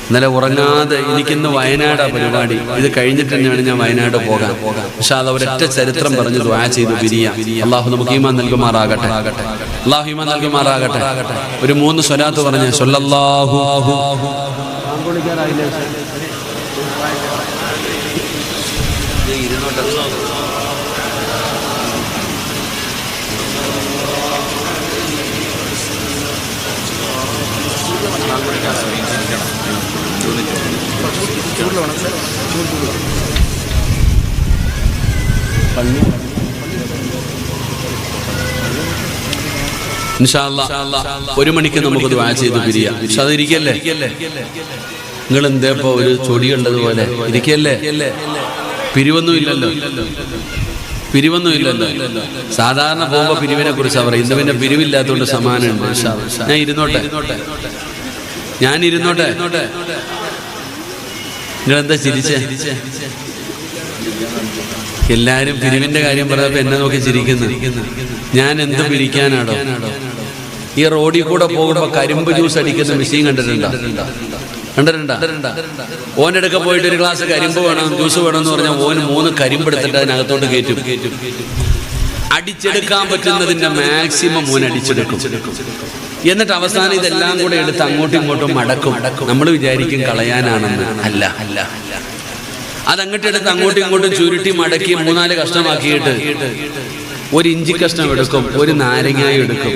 ഇന്നലെ ഉറങ്ങാതെ, എനിക്കിന്ന് വയനാടാ പരിപാടി. ഇത് കഴിഞ്ഞിട്ട് തന്നെയാണ് ഞാൻ വയനാട് പോകാൻ. ഇൻഷാ അല്ലാഹ് ഒരൊറ്റ ചരിത്രം പറഞ്ഞ് ദുആ ചെയ്തു പിരിയാം. അള്ളാഹു നമുക്ക് ഈമാൻ നൽകുമാറാകട്ടെ, അള്ളാഹു ഈമാൻ നൽകുമാറാകട്ടെ. ഒരു 3 സ്വലാത്ത് പറഞ്ഞ് സ്വല്ലല്ലാഹു ഇൻഷാ അല്ലാഹ് 1 മണിക്ക് നമുക്ക് ദുആ ചെയ്തു പിരിയാം. ഇരിക്കല്ലേ? നിങ്ങൾ എന്തേപ്പോ ഒരു ചൊടിയുള്ളതുപോലെ ഇരിക്കല്ലേ? പിരിവൊന്നുമില്ലല്ലോ. സാധാരണ പോകുമ്പോ പിരിവിനെ കുറിച്ച് പറയും. ഇന്ന് പിന്നെ പിരിവില്ലാത്തതുകൊണ്ട് സമാനമുണ്ട്. ഞാൻ ഇരുന്നോട്ടെ. നിങ്ങളെന്താ ചിരിച്ചേ? എല്ലാരും പിരിവിന്റെ കാര്യം പറഞ്ഞപ്പോ എന്നെ നോക്കി ചിരിക്കുന്നു. ഞാൻ എന്ത് പിരിക്കാനാണോ? ഈ റോഡിൽ കൂടെ പോകുമ്പോ കരിമ്പ് ജ്യൂസ് അടിക്കുന്ന മെഷീൻ കണ്ടിട്ടുണ്ടോ? ഓനെടുക്ക പോയിട്ട് ഒരു ഗ്ലാസ് കരിമ്പ് വേണം, ജ്യൂസ് വേണമെന്ന് പറഞ്ഞാൽ ഓന് 3 കരിമ്പെടുത്തിട്ട് അതിനകത്തോട്ട് കയറ്റും. അടിച്ചെടുക്കാൻ പറ്റുന്നതിന്റെ മാക്സിമം ഓൻ അടിച്ചെടുക്കും. എന്നിട്ട് അവസാനം ഇതെല്ലാം കൂടെ എടുത്ത് അങ്ങോട്ടും ഇങ്ങോട്ടും മടക്കും. നമ്മൾ വിചാരിക്കും കളയാനാണെന്ന്. അല്ല, അതങ്ങോട്ട് എടുത്ത് അങ്ങോട്ടും ഇങ്ങോട്ടും ചുരുട്ടി മടക്കി 3-4 കഷ്ണമാക്കിയിട്ട് 1 ഇഞ്ചി കഷ്ണം എടുക്കും, 1 നാരങ്ങായി എടുക്കും,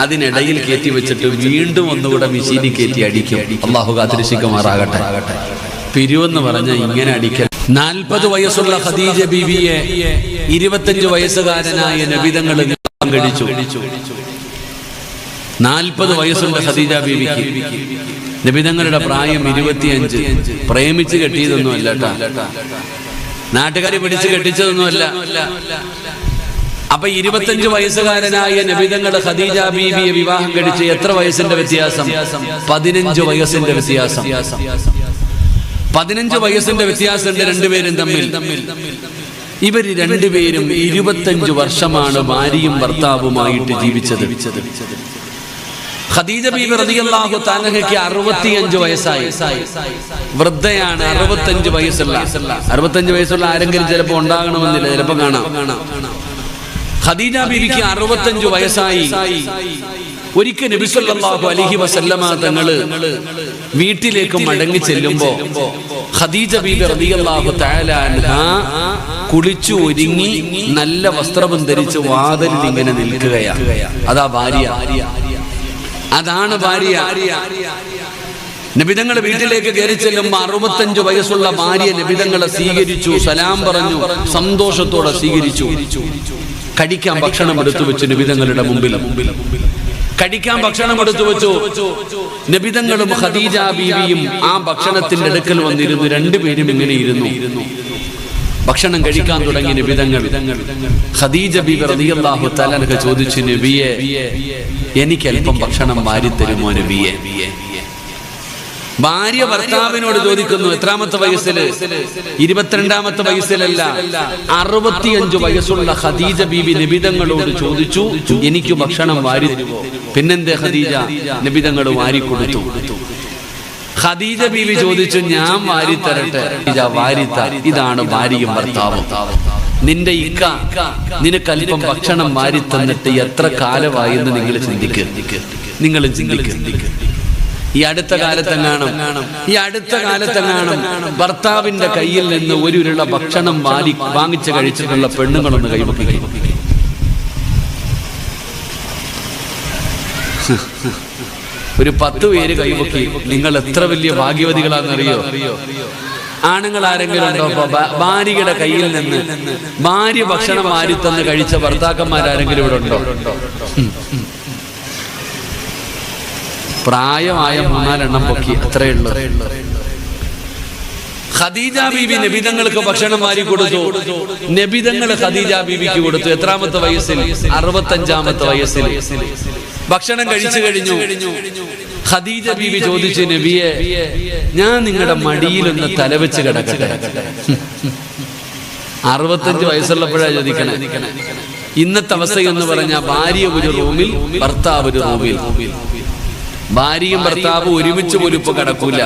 അതിനിടയിൽ കയറ്റി വെച്ചിട്ട് വീണ്ടും ഒന്നുകൂടെ മെഷീനിൽ കയറ്റി അടിക്കും. അള്ളാഹു കാത്തിരക്ഷിക്കുമാറാകട്ടെ. പിരിവെന്ന് പറഞ്ഞ ഇങ്ങനെ അടിക്കൽ. 40 വയസ്സുള്ള ഖദീജ ബീവിയെ 25 വയസ്സുകാരനായ നബിതങ്ങൾ വിവാഹം കഴിച്ചു. 40 വയസ്സുള്ള ഖദീജ ബീവിക്ക്. നബിതങ്ങളുടെ പ്രായം 25. പ്രേമിച്ച് കെട്ടിയതൊന്നുമല്ല കേട്ടോ, നാട്ടുകാരെ പിടിച്ച് കെട്ടിച്ചതൊന്നുമല്ല. അപ്പൊ 25 വയസ്സുകാരനായ നബിതങ്ങൾ ഖദീജ ബീവിയെ വിവാഹം കഴിച്ച് എത്ര വയസ്സിന്റെ വ്യത്യാസം? 15 വയസ്സിന്റെ വ്യത്യാസം. 15 വയസ്സിന്റെ വ്യത്യാസമുണ്ട് രണ്ടുപേരും തമ്മിൽ. ഇവർ രണ്ടുപേരും 25 വർഷമാണ് ഭാര്യയും ഭർത്താവുമായിട്ട് ജീവിച്ചത്. ഖദീജ ബീബി റളിയല്ലാഹു തആലയ്ക്ക് 65 വയസ്സായി. വൃദ്ധയാണ്. 65 വയസ്സുള്ള ആരെങ്കിലും ചിലപ്പോൾ ഉണ്ടാകണമെന്നില്ല, ചിലപ്പോൾ കാണാം. ഖദീജ ബീവിക്ക് 65 വയസ്സായി. ഒരിക്കൽ നബി സല്ലല്ലാഹു അലൈഹി വസല്ലമ തങ്ങള് വീട്ടിലേക്ക് മടങ്ങി ചെല്ലുമ്പോ ഖദീജ ബീബി റളിയല്ലാഹു തആല അൻഹാ കുളിച്ചു ഒരുങ്ങി നല്ല വസ്ത്രം ധരിച്ച് വാതിലിൽ ഇങ്ങനെ നിൽക്കുകയാണ്. അതാണ് ഭാര്യ. നബിതങ്ങൾ വീട്ടിലേക്ക് കയറി ചെല്ലുമ്പോ 65 വയസ്സുള്ള ഭാര്യ നബിതങ്ങളെ സ്വീകരിച്ചു, സലാം പറഞ്ഞു, സന്തോഷത്തോടെ സ്വീകരിച്ചു. കഴിക്കാൻ ഭക്ഷണം എടുത്തു വെച്ചു നബിതങ്ങളുടെ മുമ്പിൽ. കഴിക്കാൻ ഭക്ഷണം എടുത്തു വെച്ചു. നബിതങ്ങളും ഖദീജ ബീവിയും ആ ഭക്ഷണത്തിന്റെ അടുക്കൽ വന്നിരുന്നു. രണ്ടുപേരും ഇങ്ങനെ ഇരുന്നു. ഭക്ഷണം കഴിക്കാൻ തുടങ്ങി നബിതങ്ങൾ. ഖദീജ ബീവി റളിയല്ലാഹു തആല അൻഹ ചോദിച്ചു, നബിയെ, എനിക്ക് അല്പം ഭക്ഷണം വാരി തരുമോ നബിയെ? ഭാര്യ ഭർത്താവിനോട് ചോദിക്കുന്നു, എത്രാമത്തെ വയസ്സില്? 22ാമത്തെ വയസ്സിലല്ല, 65 വയസ്സുള്ള ഖദീജ ബീബി നബിതങ്ങളോട് ചോദിച്ചു, എനിക്ക് ഭക്ഷണം വാരി തരുമോ? പിന്നെന്തേ ഖദീജ? നബിതങ്ങൾ വാരിക്കൊടുത്തു. ഖദീജ ബീബി ചോദിച്ചു, ഞാൻ വാരിത്തരട്ടെ? വാരിത്ത. ഇതാണ് ഭാര്യയും ഭർത്താവും. നിന്റെ ഇക്ക നിനക്കല്പം ഭക്ഷണം വാരി തന്നിട്ട് എത്ര കാലമായി എന്ന് നിങ്ങൾ ചിന്തിക്കുക. ഈ അടുത്ത കാലത്തെങ്ങാനും ഭർത്താവിന്റെ കയ്യിൽ നിന്ന് ഒരു ഉരുള ഭക്ഷണം വാങ്ങിച്ച് കഴിച്ചിട്ടുള്ള പെണ്ണുങ്ങളൊന്ന് കൈവയ്ക്കും. ഒരു 10 പേര് കൈവക്കി. നിങ്ങൾ എത്ര വലിയ ഭാഗ്യവതികളാണെന്നറിയോ? ആണുങ്ങൾ ആരെങ്കിലും ഉണ്ടോ? ഭാര്യയുടെ കയ്യിൽ നിന്ന് ഭാര്യ ഭക്ഷണം വാരി തന്ന് കഴിച്ച ഭർത്താക്കന്മാരാരെങ്കിലും ഇവിടെ ഉണ്ടോ? പ്രായമായ 3-4 എണ്ണം പൊക്കി, അത്രയേ ഉള്ളൂ. ഖദീജ ബീബി നബിതങ്ങൾക്ക് ഭക്ഷണം വാരി കൊടുത്തു. നബിതങ്ങൾ ഖദീജ ബീബിക്ക് കൊടുത്തു. എത്രാമത്തെ വയസ്സിൽ? 65ാമത്തെ വയസ്സിൽ. ഭക്ഷണം കഴിച്ചു കഴിഞ്ഞു. ഖദീജ ബീബി ചോദിച്ചു, നബിയെ, ഞാൻ നിങ്ങളുടെ മടിയിലൊന്ന് തലവെച്ച് കിടക്കട്ടെ? 65 വയസ്സുള്ളപ്പോഴാണ് ചോദിക്കണേ. ഇന്നത്തെ അവസ്ഥ എന്ന് പറഞ്ഞാൽ ഭാര്യ ഒരു റൂമിൽ, ഭർത്താവ് ഒരു റൂമിൽ. ഭാര്യയും ഭർത്താവും ഒരുമിച്ച് പോലും ഇപ്പൊ കിടക്കൂല.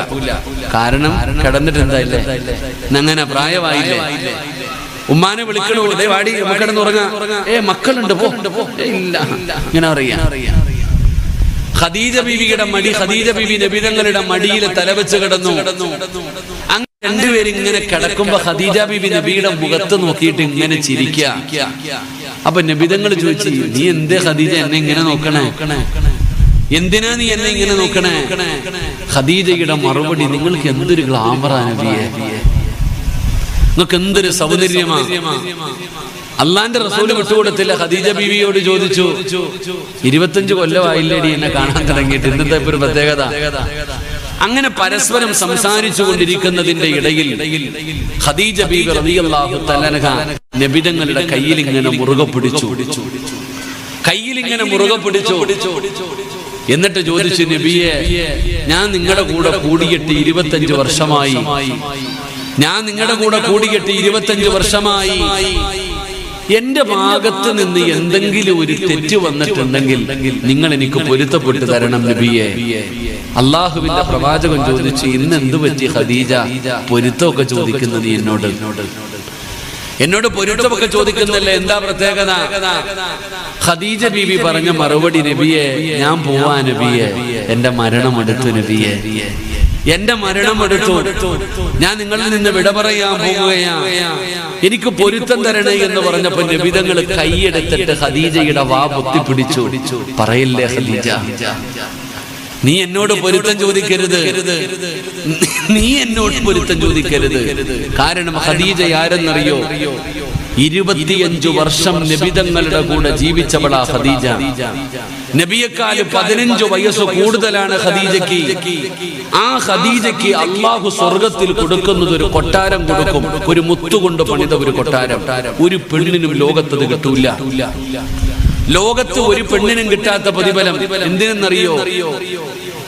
കാരണം കിടന്നിട്ട് എന്തായില്ലേ, അങ്ങനെ പ്രായമായില്ലേ. ഉമ്മാനെ വിളിക്കണോ, വാടി കിടന്നുറങ്ങാ, മക്കളുണ്ട് പോ, ഇല്ല, ഇങ്ങനെ അറിയാം. ഖദീജ ബീവിയുടെ മടി, ഖദീജ ബീവി നബിതങ്ങളുടെ മടിയിൽ തലവെച്ച് കിടന്നു. അങ്ങനെ രണ്ടുപേരും ഇങ്ങനെ കിടക്കുമ്പോ ഖദീജ ബീവി നബിയുടെ മുഖത്ത് നോക്കിയിട്ട് ഇങ്ങനെ ചിരിക്കുക. അപ്പൊ നബിതങ്ങൾ ചോദിച്ചു, നീ എന്തേ ഖദീജ എന്നെ ഇങ്ങനെ നോക്കണേ? എന്തിനാ നീ എന്നെ ഇങ്ങനെ നോക്കണേ? ഖദീജയുടെ മറുപടി, നിങ്ങൾക്ക് എന്തൊരു ഗ്ലാമറാ നബിയെ, നിങ്ങൾക്ക് എന്തൊരു സൗന്ദര്യമാ. അള്ളാന്റെ റസൂല് വിട്ടുകൊടുത്തില്ല. ഖദീജ ബീവിയോട് ചോദിച്ചു, 25 കൊല്ലമായില്ലേടി എന്നെ കാണാൻ തുടങ്ങിയിട്ട്, ഇന്നത്തെ ഒരു പ്രത്യേകത. അങ്ങനെ പരസ്പരം സംസാരിച്ചു കൊണ്ടിരിക്കുന്നതിന്റെ ഇടയിൽ ഖദീജ ബീവി റളിയല്ലാഹു തആല അൻഹ നബിതങ്ങളുടെ കയ്യിൽ ഇങ്ങനെ മുറുകെ പിടിച്ചു. എന്നിട്ട് ചോദിച്ചു, നബിയെ, ഞാൻ നിങ്ങളുടെ കൂടെ കൂടിയിട്ട് 25 വർഷമായി. എന്റെ ഭാഗത്ത് നിന്ന് എന്തെങ്കിലും ഒരു തെറ്റ് വന്നിട്ടുണ്ടെങ്കിൽ നിങ്ങൾ എനിക്ക് പൊരുത്തപ്പെട്ടു തരണം നബിയെ. അള്ളാഹുവിന്റെ പ്രവാചകൻ ചോദിച്ചു, ഇന്ന് എന്തു പറ്റി ഖദീജ, പൊരുത്തമൊക്കെ ചോദിക്കുന്നത് എന്നോട് പൊരുത്തമൊക്കെ ചോദിക്കുന്നില്ല, എന്താ പ്രത്യേകത? ഖദീജ ബീബി പറഞ്ഞ മറുപടി, നബിയെ, ഞാൻ പോവാ നബിയെ, എന്റെ മരണമെടുത്തു നബിയെ, എന്റെ മരണമെടുത്തു, ഞാൻ നിങ്ങളിൽ നിന്ന് വിട പറയാൻ പോവുകയാ, എനിക്ക് പൊരുത്തം തരണേ എന്ന് പറഞ്ഞപ്പോ നബിതങ്ങൾ കൈയെടുത്തിട്ട് ഖദീജയുടെ വാ പൊത്തിപ്പിടിച്ചു. പറയില്ലേ ഖദീജ, നീ എന്നോട് പൊരുത്തം ചോദിക്കരുത്, കാരണം ഖദീജ ആരെന്നറിയോ? 25 വർഷം നബിതങ്ങളുടെ കൂടെ ജീവിച്ചവളാ ഖദീജ. നബിയെക്കാൾ 15 വയസ്സ് കൂടുതലാണ് ഖദീജയ്ക്ക്. ആ ഖദീജയ്ക്ക് അള്ളാഹു സ്വർഗത്തിൽ കൊടുക്കുന്നത് ഒരു കൊട്ടാരം കൊടുക്കും, ഒരു മുത്തുകൊണ്ട് പണിത ഒരു കൊട്ടാരം. ഒരു പെണ്ണിനും ലോകത്തത് കിട്ടൂല. ലോകത്ത് ഒരു പെണ്ണിനും കിട്ടാത്ത പ്രതിഫലം. എന്തിനെന്നറിയോ?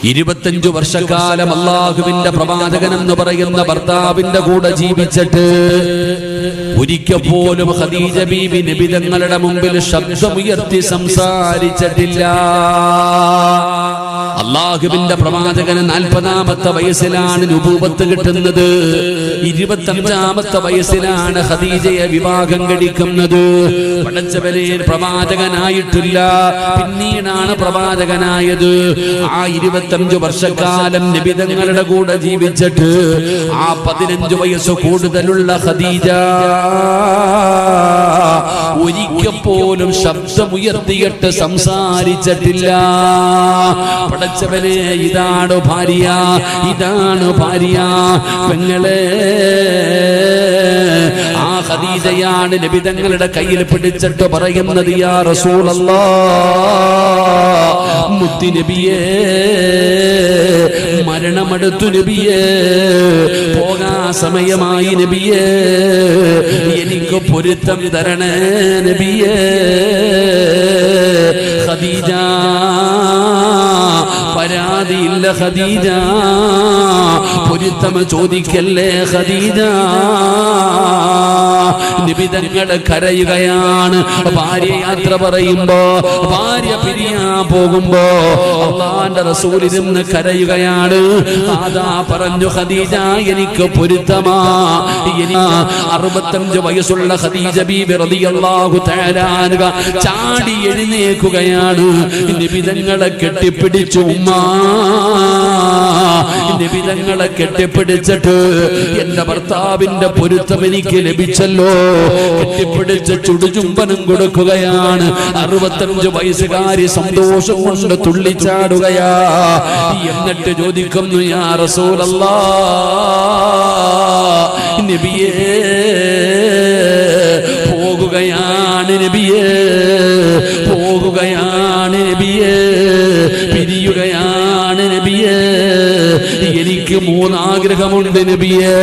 25 വർഷക്കാലം അള്ളാഹുവിന്റെ പ്രവാചകൻ എന്ന് പറയുന്ന ഭർത്താവിന്റെ കൂടെ ജീവിച്ചിട്ട് ഒരിക്കൽ പോലും ഖദീജ ബീബി നബിതങ്ങളുടെ മുമ്പിൽ ശബ്ദമുയർത്തി സംസാരിച്ചിട്ടില്ല. അള്ളാഹുവിന്റെ പ്രവാചകന് 40ാമത്തെ വയസ്സിലാണ് നുബൂവത്ത് കിട്ടുന്നത്. 25ാമത്തെ വയസ്സിലാണ് ഖദീജയെ വിവാഹം കഴിക്കുന്നത്. പടച്ചവനെ, പ്രവാചകനായിട്ടില്ല, പിന്നീടാണ് പ്രവാചകനായത്. ആ 25 വർഷക്കാലം നബിതങ്ങളുടെ കൂടെ ജീവിച്ചിട്ട് ആ 15 വയസ്സ് കൂടുതലുള്ള ഖദീജ ഒരിക്കൽ പോലും ശബ്ദമുയർത്തിയിട്ട് സംസാരിച്ചിട്ടില്ല. പടച്ചവനെ, ഇതാണ് ഭാര്യ, പെങ്ങളെ. ആ ഖദീജയാണ് നബിതങ്ങളുടെ കയ്യിൽ പിടിച്ചിട്ട് പറയുന്നത്, യാ റസൂലല്ലാഹ്, മുത്തി നബിയേ, മരണമെടുത്തു നബിയേ, പോകാ സമയമായി നബിയേ, എനിക്ക് പൊരുത്തം തരണേ നബിയേ. ഖദീജ പരാതിയില്ല ഖദീജ, പൊരുത്തം ചോദിക്കല്ലേ ഖദീജ. നിബിതങ്ങൾ കരയുകയാണ്. ഭാര്യ യാത്ര പറയുമ്പോ, ഭാര്യ പിരിയാൻ പോകുമ്പോ അല്ലാഹുവിന്റെ റസൂൽ ഇരുന്ന് കരയുകയാണ്. അതാ പറഞ്ഞു ഖദീജ എനിക്ക് പൊരുത്തമാ. 65 വയസ്സുള്ള ഖദീജ ബീബി റളിയല്ലാഹു തആല അൻഹ ചാടി എഴുന്നേൽക്കുകയാണ്. നിബിതങ്ങളെ കെട്ടിപ്പിടിച്ചു ഉമ്മ. നിബിതങ്ങളെ കെട്ടിപ്പിടിച്ചിട്ട് എന്റെ ഭർത്താവിന്റെ പൊരുത്തം എനിക്ക് ലഭിച്ചല്ലോ, കെട്ടിപ്പിടിച്ച് ചുടുചുംബനം കൊടുക്കുകയാണ്. 65 വയസ്സുകാരി സന്തോഷം കൊണ്ട് തുള്ളിച്ചാടുകയാ. എന്നിട്ട് ചോദിക്കുന്നു യാ റസൂലല്ലാഹ്, നബിയേ പോകുകയാണ് നബിയേ, പോകുകയാണ് നബിയേ, പിരിയുകയാണ് നബിയേ, എനിക്ക് 3 ആഗ്രഹമുണ്ട് നബിയേ,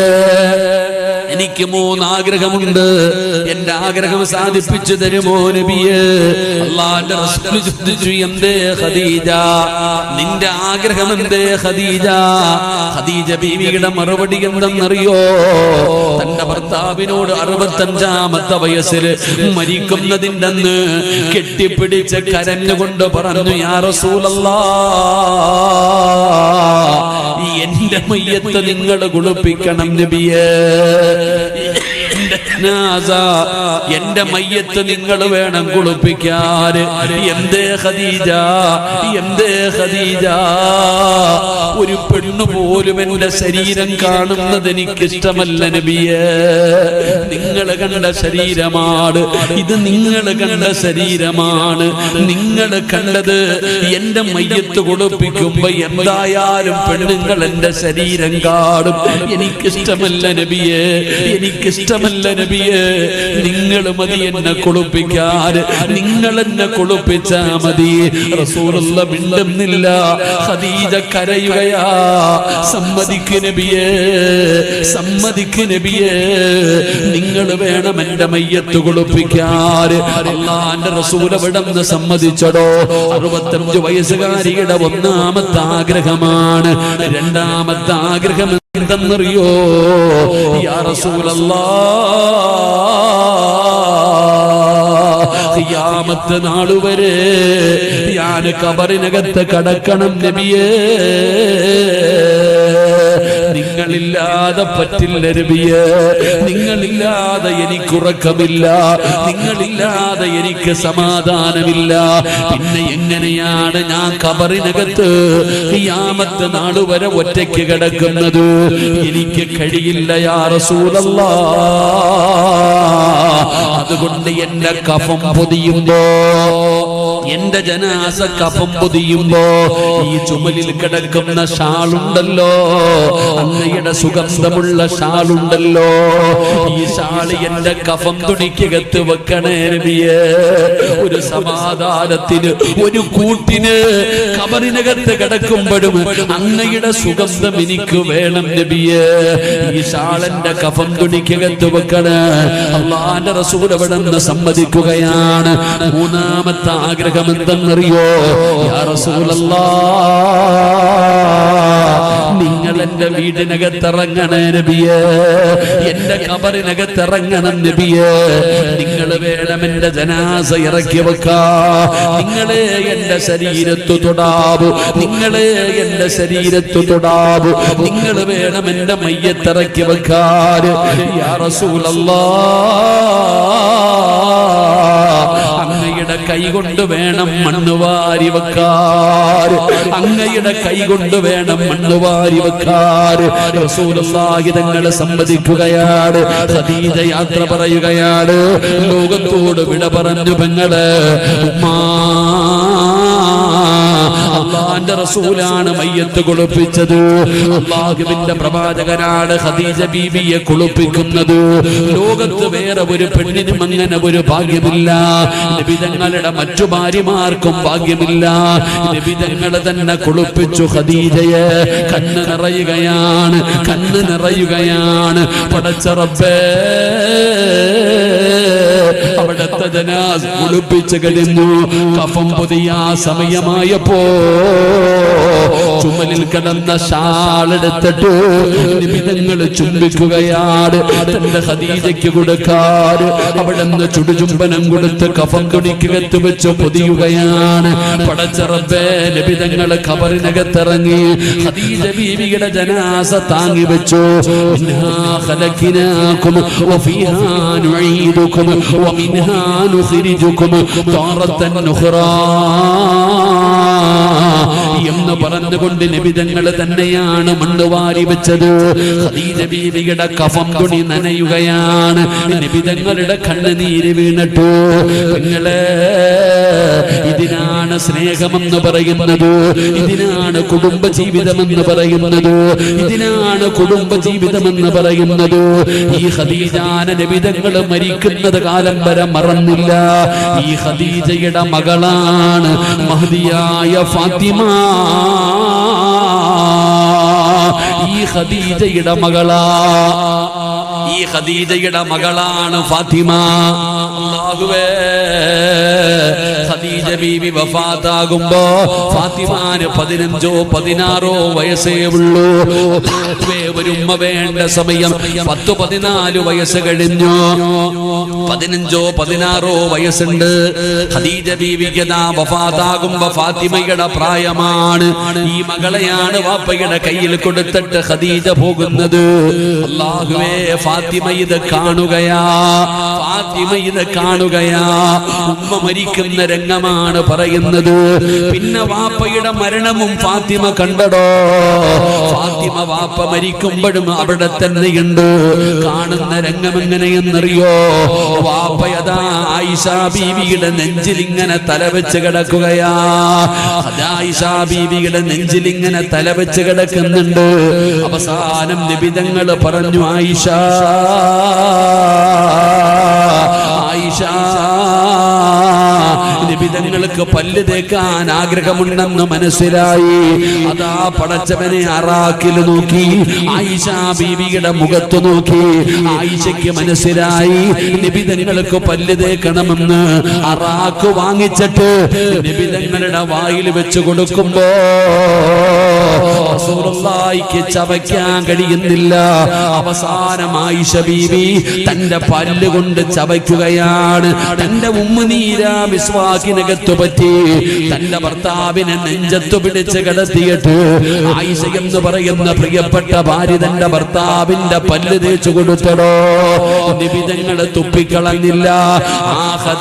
എനിക്ക് 3 ആഗ്രഹമുണ്ട്, എന്റെ ആഗ്രഹം സാധിപ്പിച്ചു തരുമോ നബിയേ? അല്ലാഹുവിന്റെ റസൂൽ ചോദിച്ചു എന്തേ ഖദീജ, നിന്റെ ആഗ്രഹം എന്തേ ഖദീജ? ഖദീജ ബീവിയുടെ മറുപടി എന്തെന്നറിയോ? തന്റെ ഭർത്താവിനോട് 65ാമത്തെ വയസ്സിൽ മരിക്കുന്നതിന്റെ അന്ന് കെട്ടിപ്പിടിച്ച് കരഞ്ഞുകൊണ്ട് പറഞ്ഞു യാ റസൂലല്ലാഹ്, എന്റെ മയ്യത്ത് നിങ്ങൾ കുളിപ്പിക്കണം നബിയേ, എന്റെ മയ്യത്ത് നിങ്ങൾ വേണം കുളിപ്പിക്കാൻ. എന്തേ ഖദീജ, എന്തേ ഖദീജ? ഒരു പെണ്ണു പോലും എന്റെ ശരീരം കാണുന്നത് എനിക്ക് ഇഷ്ടമല്ല നബിയേ. നിങ്ങൾ കണ്ട ശരീരമാണ് ഇത്, നിങ്ങൾ കണ്ട ശരീരമാണ്. നിങ്ങൾ കണ്ടത് എന്റെ മയ്യത്ത് കുളിപ്പിക്കുമ്പോ എന്തായാലും പെണ്ണുങ്ങൾ എന്റെ ശരീരം കാണും. എനിക്കിഷ്ടമല്ല നബിയേ, എനിക്കിഷ്ടമല്ല നബിയേ. നിങ്ങൾ മതി എന്നെ കുളിപ്പിക്കാൻ, നിങ്ങൾ എന്നെ കുളിപ്പിച്ചാ മതി. റസൂലുള്ള മിണ്ടുന്നില്ല. ഖദീജ കരയുകയാ. സമ്മതിക്ക് നബിയേ, സമ്മതിക്ക് നബിയേ, നിങ്ങൾ വേണം എന്റെ മയ്യത്ത് കുളിപ്പിക്കാൻ. അല്ലാഹുവിന്റെ റസൂൽ അവിടുന്ന് സമ്മതിച്ചടോ. 65 വയസ്സുകാരിയുടെ 1ാമത്തെ ആഗ്രഹമാണ്. 2ാമത്തെ ആഗ്രഹം എന്തെന്നറിയോ? യാ റസൂലല്ലാഹ്, ഖിയാമത്ത് നാൾ വരെ ഞാൻ ഖബറിനകത്ത് കടക്കണം നബിയേ. നിങ്ങളില്ലാതെ പറ്റില്ല നബിയേ, നിങ്ങളില്ലാതെ എനിക്ക് ഉറക്കമില്ല, നിങ്ങളില്ലാതെ എനിക്ക് സമാധാനമില്ല. പിന്നെ എങ്ങനെയാണ് ഞാൻ ഖബറിനകത്ത് ഖിയാമത്ത് നാൾ വരെ ഒറ്റയ്ക്ക് കിടക്കുന്നത്? എനിക്ക് കഴിയില്ല യാ റസൂലല്ലാഹ്. അതുകൊണ്ട് എന്റെ കഫം പൊതിയുമ്പോ, എന്റെ ജനാസ കഫം പൊതിയുമ്പോ ഈ ചുമലിൽ കിടക്കുന്ന ഷാളുണ്ടല്ലോ, അങ്ങയുടെ സുഗന്ധമുള്ള ഷാളുണ്ടല്ലോ, ഈ ഷാള് എന്റെ കഫം തുണിക്കകത്ത് വെക്കണേ നബിയേ. ഒരു സമാധാനത്തിന്, ഒരു കൂട്ടിന് ഖബറിനകത്ത് കിടക്കുമ്പോഴും അങ്ങയുടെ സുഗന്ധം എനിക്ക് വേണം നബിയേ. ഈ ഷാളെന്റെ കഫം തുണിക്കകത്ത് വെക്കണേ. അല്ലാഹുവിന്റെ റസൂൽ അവിടുന്ന് സമ്മതിക്കുകയാണ്. 3ാമത്തെ ആഗ്രഹം എന്തെന്നറിയോ? യാ റസൂലല്ലാഹ്, നിങ്ങൾ എന്റെ വീടിനകത്തിറങ്ങണേ നബിയേ, എന്റെ ഖബറിനകത്തിറങ്ങണം നബിയേ. നിങ്ങൾ വേണം എന്റെ ജനാസ ഇറക്കി വെക്കാ. നിങ്ങളെ എന്റെ ശരീരത്തു തൊടാവൂ, നിങ്ങളെ എന്റെ ശരീരത്തു തൊടാവൂ. നിങ്ങൾ വേണം എന്റെ മയ്യത്തിറക്കി വെക്കാൻ. യാ റസൂലല്ലാഹ്, അങ്ങയുടെ കൈ കൊണ്ട് വേണം മണ്ണ് വാരി വെക്കാൻ, അങ്ങയുടെ കൈ കൊണ്ട് വേണം മണ്ണ് വാരി വെക്കാൻ. റസൂലുള്ളാഹി തങ്ങളെ സമ്മതിക്കുകയാണ്. ഖദീജ യാത്ര പറയുകയാണ്. ലോകത്തോട് വിട പറഞ്ഞു പെങ്ങളെ. അല്ലാഹുവിന്റെ റസൂലാണ് മയ്യത്ത് കുളിപ്പിച്ചത്. അല്ലാഹുവിന്റെ പ്രവാചകനാണ് ഖദീജ ബീവിയെ കുളിപ്പിക്കുന്നത്. ലോകത്ത് വേറെ ഒരു പെണ്ണിനും അങ്ങനെ ഒരു ഭാഗ്യമില്ല. നബി തങ്ങളുടെ മറ്റു ഭാര്യമാർക്കും ഭാഗ്യമില്ല. നബി തങ്ങളെ തന്നെ കുളിപ്പിച്ചു ഖദീജയെ. കണ്ണ് നിറയുകയാണ്, കണ്ണ് നിറയുകയാണ്. പടച്ച റബ്ബേ, അവിടുത്തെ ജനാസ കുളിപ്പിച്ചു കഴിഞ്ഞു. കഫം പൊതിയാ സമയമായപ്പോ ചുമലിൽ കിടന്ന ഷാളെടുത്തിട്ട് നിബിതങ്ങൾ ചുംബിക്കുകയാണ്. തന്റെ ഖദീജയ്ക്ക് കൊടുക്കാൻ അവിടുന്ന് ചുടുചുംബനം കൊടുത്ത് കഫം തുണിക്കകത്ത് വെച്ച് പൊതിയുകയാണ്. പടച്ച റബ്ബേ, നിബിതങ്ങൾ ഖബറിനകത്തിറങ്ങി ഖദീജ ബീവിയുടെ ജനാസ താങ്ങി വെച്ചു. മിൻഹാ ഖലഖനാകും വഫീഹാ നുഈദുകും വമിൻഹാ നുഖ്രിജുകും താറത്തൻ ഉഖ്റാ എന്ന് പറഞ്ഞുകൊണ്ട് നിബിതങ്ങൾ തന്നെയാണ് മണ്ണ് വാരി വെച്ചത്. ഖദീജ ബീവിയുടെ കഫം തുണി നനയുകയാണ്. നിബിതങ്ങളുടെ കണ്ണുനീര് വീണിട്ടു. നിങ്ങളെ ഇതിനാണ് സ്നേഹമെന്ന് പറയുന്നത്, ഇതിനാണ് കുടുംബജീവിതമെന്ന് പറയുന്നത്, ഇതിനാണ് കുടുംബജീവിതമെന്ന് പറയുന്നത്. ഈ ഖദീജാന നിബിതങ്ങൾ മരിക്കുന്നത് കാലം വരെ മറന്നില്ല. ഈ ഖദീജയുടെ മകളാണ് മഹ്ദിയായ ഫാത്തിമ. ഈ ഖദീജയുടെ മകളാ, ഈ ഖദീജയുടെ മകളാണ് ഫാത്തിമ. അല്ലാഹുവേ, ഖദീജ ബീവി വഫാത്താകുമ്പോ ഫാത്തിമാന് 15 16 വയസ്സേ ഉള്ളൂ. ഒരു ഉമ്മ വേണ്ട സമയം 10 14 വയസ്സ് കഴിഞ്ഞു. 15 16 വയസ്സുണ്ട്. ഖദീജ ബീവിക്ക് വഫാത്താകുമ്പോ ഫാത്തിമയുടെ പ്രായമാണ്. ഈ മകളെയാണ് വാപ്പയുടെ കയ്യിൽ കൊടുത്തിട്ട് ഖദീജ പോകുന്നത്. അല്ലാഹുവേ, ഫാത്തിമ ഇത് കാണുകയാ, ഫാത്തിമ ഇത് കാണുകയാ. ഉമ്മ മരിക്കുന്ന രംഗമാണ് പറയുന്നത്. പിന്നെ വാപ്പയുടെ മരണവും ഫാത്തിമ കണ്ടടോ. ഫാത്തിമ വാപ്പ മരിക്കുമ്പോഴും അവിടെ തന്നെയുണ്ട്. കാണുന്ന രംഗം എങ്ങനെയെന്നറിയോ? വാപ്പയതാ ആയിഷ ബീവിയുടെ നെഞ്ചിൽ ഇങ്ങനെ തലവെച്ച് കിടക്കുകയാ. ആയിഷ ബീവിയുടെ നെഞ്ചിൽ ഇങ്ങനെ തലവെച്ച് കിടക്കുന്നുണ്ട്. അവസാനം നിബിതങ്ങൾ പറഞ്ഞു, ആയിഷ ആയിഷ, നിബിതങ്ങൾക്ക് പല്ല് തേക്കാൻ ആഗ്രഹമുണ്ടെന്ന് മനസ്സിലായി. അതാ പടച്ചവനെ അറാക്കിൽ നോക്കി, ആയിഷ ബീവിയുടെ മുഖത്ത് നോക്കി. ആയിഷയ്ക്ക് മനസ്സിലായി നിബിതങ്ങൾക്ക് പല്ല് തേക്കണമെന്ന്. അറാക്ക് വാങ്ങിച്ചിട്ട് നിബിതങ്ങളുടെ വായിൽ വെച്ച് കൊടുക്കുമ്പോ റസൂലുള്ളാഹിക്ക് ചവയ്ക്കാൻ കഴിയുന്നില്ല. അവസാനം ആയിഷ ബീവി തന്റെ പല്ല് കൊണ്ട് ചവയ്ക്കുകയാണ്. തന്റെ ഉമ്മനീരാ മിസ്വാക്കിനകത്തു പറ്റി തന്റെ ഭർത്താവിനെ നെഞ്ചത്തു പിടിച്ച് കിടത്തിയിട്ട് ആയിഷ എന്ന് പറയുന്ന പ്രിയപ്പെട്ട ഭാര്യ തന്റെ ഭർത്താവിന്റെ പല്ല് തേച്ചു കൊടുത്തടോ. നിബിതങ്ങൾ തുപ്പിക്കളഞ്ഞില്ല.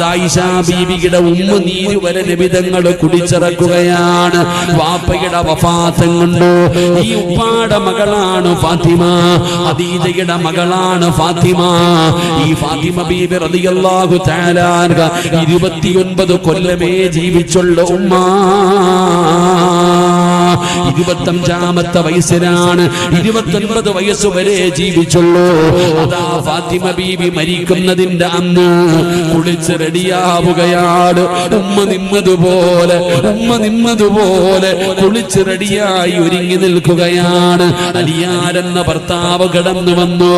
ആയിഷ ബീവിയുടെ ഉമ്മനീര് വരെ നിബിതങ്ങൾ കുടിച്ചിറക്കുകയാണ്. വാപ്പയുടെ വഫാത്തും കൊണ്ട് ഈ ഉപ്പാടെ മകളാണ് ഫാത്തിമ, ഖദീജയുടെ മകളാണ് ഫാത്തിമ. ഈ ഫാത്തിമ ബീബി റളിയല്ലാഹു തആല അൻഹ 29 കൊല്ലമേ ജീവിച്ചുള്ള ഉമ്മ. 25ാമത്തെ വയസ്സിലാണ്, 29 വയസ്സ് വരെ ജീവിച്ചുള്ളൂ. അതാ ഫാത്തിമ ബീബി മരിക്കുന്നതിന്റെ അന്ന് കുളിച്ച് റെഡിയാവുകയാണ്. ഉമ്മ നിന്നതുപോലെ കുളിച്ച് റെഡിയായി ഒരുങ്ങി നിൽക്കുകയാണ്. അലിയാരെന്ന ഭർത്താവ് കടന്നു വന്നു.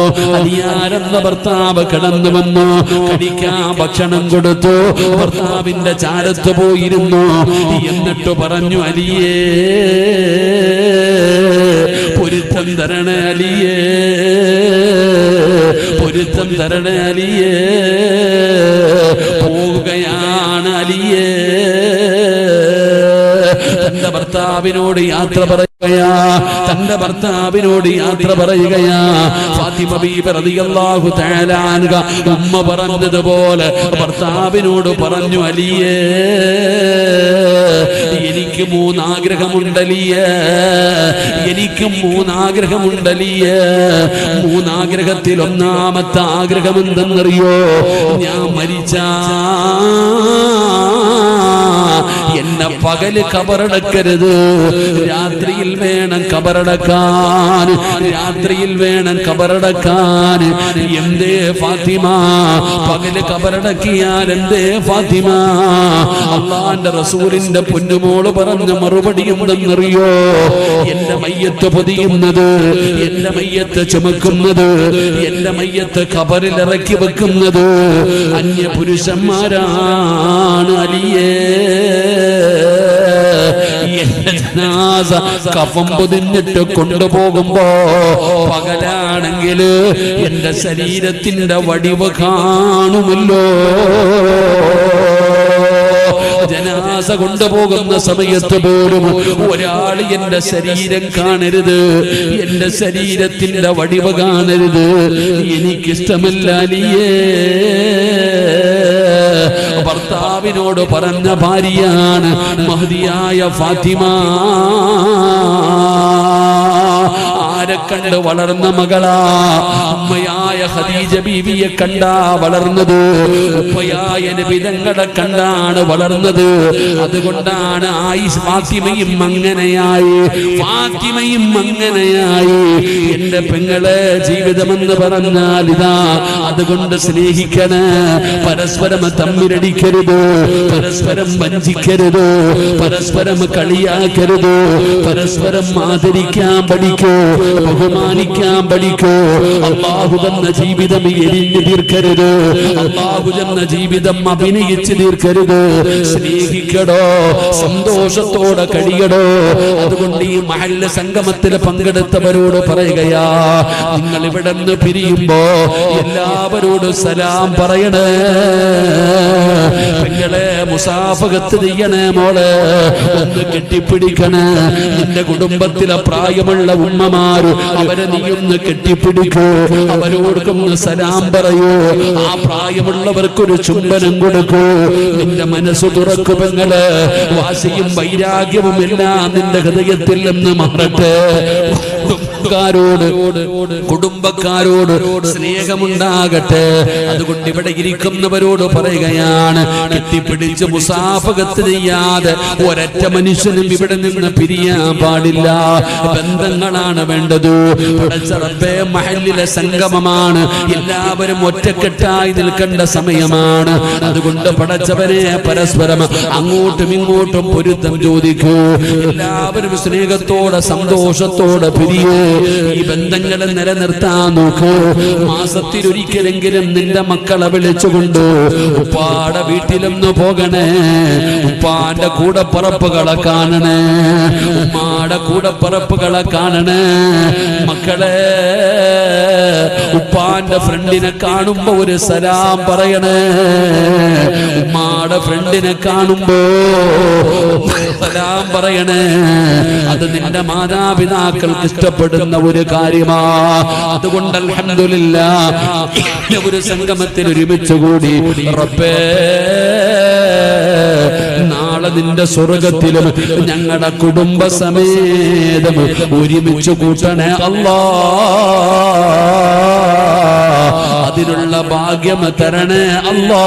കഴിക്കാൻ ഭക്ഷണം കൊടുത്തു. ഭർത്താവിന്റെ ചാരത്ത് പോയിരുന്നു. എന്നിട്ട് പറഞ്ഞു, അലിയേ പൊരുത്തം തരണേ അലിയേ, പൊരുത്തം തരണേ അലിയേ. പോവുകയാണ് അലിയേ. തന്റെ ഭർത്താവിനോട് യാത്ര പറയുകയാ. ഫാത്തിമ ബീബി റളിയല്ലാഹു തആല അൻഹ ഉമ്മ പറഞ്ഞതുപോലെ ഭർത്താവിനോട് പറഞ്ഞു, അലിയേ എനിക്ക് 3 ആഗ്രഹമുണ്ടലിയേ, എനിക്ക് 3 ആഗ്രഹമുണ്ടലിയേ. 3 ആഗ്രഹത്തിൽ ഒന്നാമത്തെ ആഗ്രഹം എന്തെന്നറിയോ? ഞാൻ മരിച്ചാ എന്നെ പകല് കബറടക്കരുത്, രാത്രിയിൽ വേണം കബറടക്കാൻ, രാത്രിയിൽ വേണം കബറടക്കാൻ. എന്തേ ഫാത്തിമ പകല് കബറടക്കിയാൽ എന്തേ ഫാത്തിമ? അള്ളാന്റെ റസൂലിന്റെ പൊന്നുമോള് പറഞ്ഞ മറുപടി എന്തെന്നറിയോ? എന്റെ മയ്യത്ത് പൊതിയുന്നത്, എന്റെ മയ്യത്ത് ചുമക്കുന്നത്, എന്റെ മയ്യത്ത് കബറിൽ ഇറക്കി വെക്കുന്നത് അന്യപുരുഷന്മാരാണ് അലിയേ. എന്റെ ജനാസ ജനാസ കഫം പൊതിഞ്ഞിട്ട് കൊണ്ടുപോകുമ്പോ പകലാണെങ്കിൽ എന്റെ ശരീരത്തിന്റെ വടിവ് കാണുമല്ലോ. ജനാസ കൊണ്ടുപോകുന്ന സമയത്ത് പോലും ഒരാൾ എന്റെ ശരീരം കാണരുത്, എന്റെ ശരീരത്തിന്റെ വടിവ് കാണരുത്. എനിക്കിഷ്ടമല്ല അലിയേ. ഭർത്താവിനോട് പറഞ്ഞ ഭാര്യയാണ് മഹദിയായ ഫാത്തിമ. ആരെ കണ്ട് വളർന്ന മകളാ? അമ്മയായ ഖദീജ ബീവിയെ കണ്ടാ വളർന്നത്, ഉപ്പയായ നബി തങ്ങളെ കണ്ടാണ് വളർന്നത്. അതുകൊണ്ടാണ് ഫാത്തിമയും അങ്ങനെയായി, ഫാത്തിമയും അങ്ങനെയായി. എന്റെ പെങ്ങളെ ജീവിതമെന്ന് പറഞ്ഞാൽ ഇതാ. അതുകൊണ്ട് സ്നേഹിക്കണേ, പരസ്പരം തമ്മിലടിക്കരുത്, പരസ്പരം വഞ്ചിക്കരുത്, പരസ്പരം കളിയാക്കരുത്, പരസ്പരം ആദരിക്കാൻ പഠിക്കൂ, ബഹുമാനിക്കാൻ പഠിക്കൂ. അല്ലാഹു തന്ന ജീവിതം എരിഞ്ഞു തീർക്കരുത്, അല്ലാഹു തന്ന ജീവിതം അഭിനയിച്ചു തീർക്കരുത്. സ്നേഹിക്കടോ, സന്തോഷത്തോടെ കഴിയടോ. അതുകൊണ്ട് ഈ മഹല്ല് സംഗമത്തിൽ പങ്കെടുത്തവരോട് പറയുകയാ, നിങ്ങൾ ഇവിടെ നിന്ന് പിരിയുമ്പോ എല്ലാവരോടും സലാം പറയണേ. പെങ്ങളെ മുസാഫഹത്ത് ചെയ്യണേ മോളെ, ഒന്ന് കെട്ടിപ്പിടിക്കണേ. നിന്റെ കുടുംബത്തിലെ പ്രായമുള്ള ഉമ്മമാര് അവരെ നീ ഒന്ന് കെട്ടിപ്പിടിക്കൂ, അവരോടൊന്ന് സലാം പറയൂ. ആ പ്രായമുള്ളവർക്കൊരു ചുംബനം കൊടുക്കൂ. നിന്റെ മനസ്സ് തുറക്കു പെങ്ങളെ. വാശിയും വൈരാഗ്യവും എല്ലാം നിന്റെ ഹൃദയത്തിൽ നിന്ന് മാറട്ടെ. കുടുംബക്കാരോട് സ്നേഹമുണ്ടാകട്ടെ. അതുകൊണ്ട് ഇവിടെ ഇരിക്കുന്നവരോട് പറയുകയാണ്, കെട്ടിപ്പിടിച്ച് മുസാഫഹത്ത് ചെയ്യാതെ ഒരൊറ്റ മനുഷ്യനും ഇവിടെ നിന്ന് പിരിയാൻ പാടില്ല. ബന്ധങ്ങളാണ് വേണ്ടത്. പടച്ചറബ്ബേ, മഹല്ലിലെ സംഗമമാണ്, എല്ലാവരും ഒറ്റക്കെട്ടായി നിൽക്കേണ്ട സമയമാണ്. അതുകൊണ്ട് പടച്ചവനെ പരസ്പരം അങ്ങോട്ടും ഇങ്ങോട്ടും പൊരുത്തം ചോദിക്കൂ. എല്ലാവരും സ്നേഹത്തോടെ സന്തോഷത്തോടെ പിരിയൂ. ഈ ബന്ധങ്ങളെ നിലനിർത്താൻ നോക്കൂ. മാസത്തിലൊരിക്കലെങ്കിലും നിന്റെ മക്കളെ വിളിച്ചുകൊണ്ട് ഉപ്പാടെ വീട്ടിലൊന്ന് പോകണേ. ഉപ്പാന്റെ കൂടപ്പറപ്പുകളെ കാണണേ, ഉമ്മാടെ കൂടപ്പറപ്പുകളെ കാണണേ. മക്കളെ, ഉപ്പാന്റെ ഫ്രണ്ടിനെ കാണുമ്പോ ഒരു സലാം പറയണേ. ഉമ്മാടെ ഫ്രണ്ടിനെ കാണുമ്പോ സലാം പറയണേ. അത് നിന്റെ മാതാപിതാക്കൾക്ക് ഇഷ്ടപ്പെടുന്ന ഒരു കാര്യമാ. അതുകൊണ്ട് അൽഹംദുലില്ലാഹ് ഒരു സംഗമത്തിൽ ഒരുമിച്ച് കൂടി. റബ്ബേ, നാളെ നിന്റെ സ്വർഗത്തിലും ഞങ്ങളുടെ കുടുംബസമേതം ഒരുമിച്ച് കൂട്ടണേ അല്ലാ. അതിനുള്ള ഭാഗ്യം തരണേ അല്ലാ.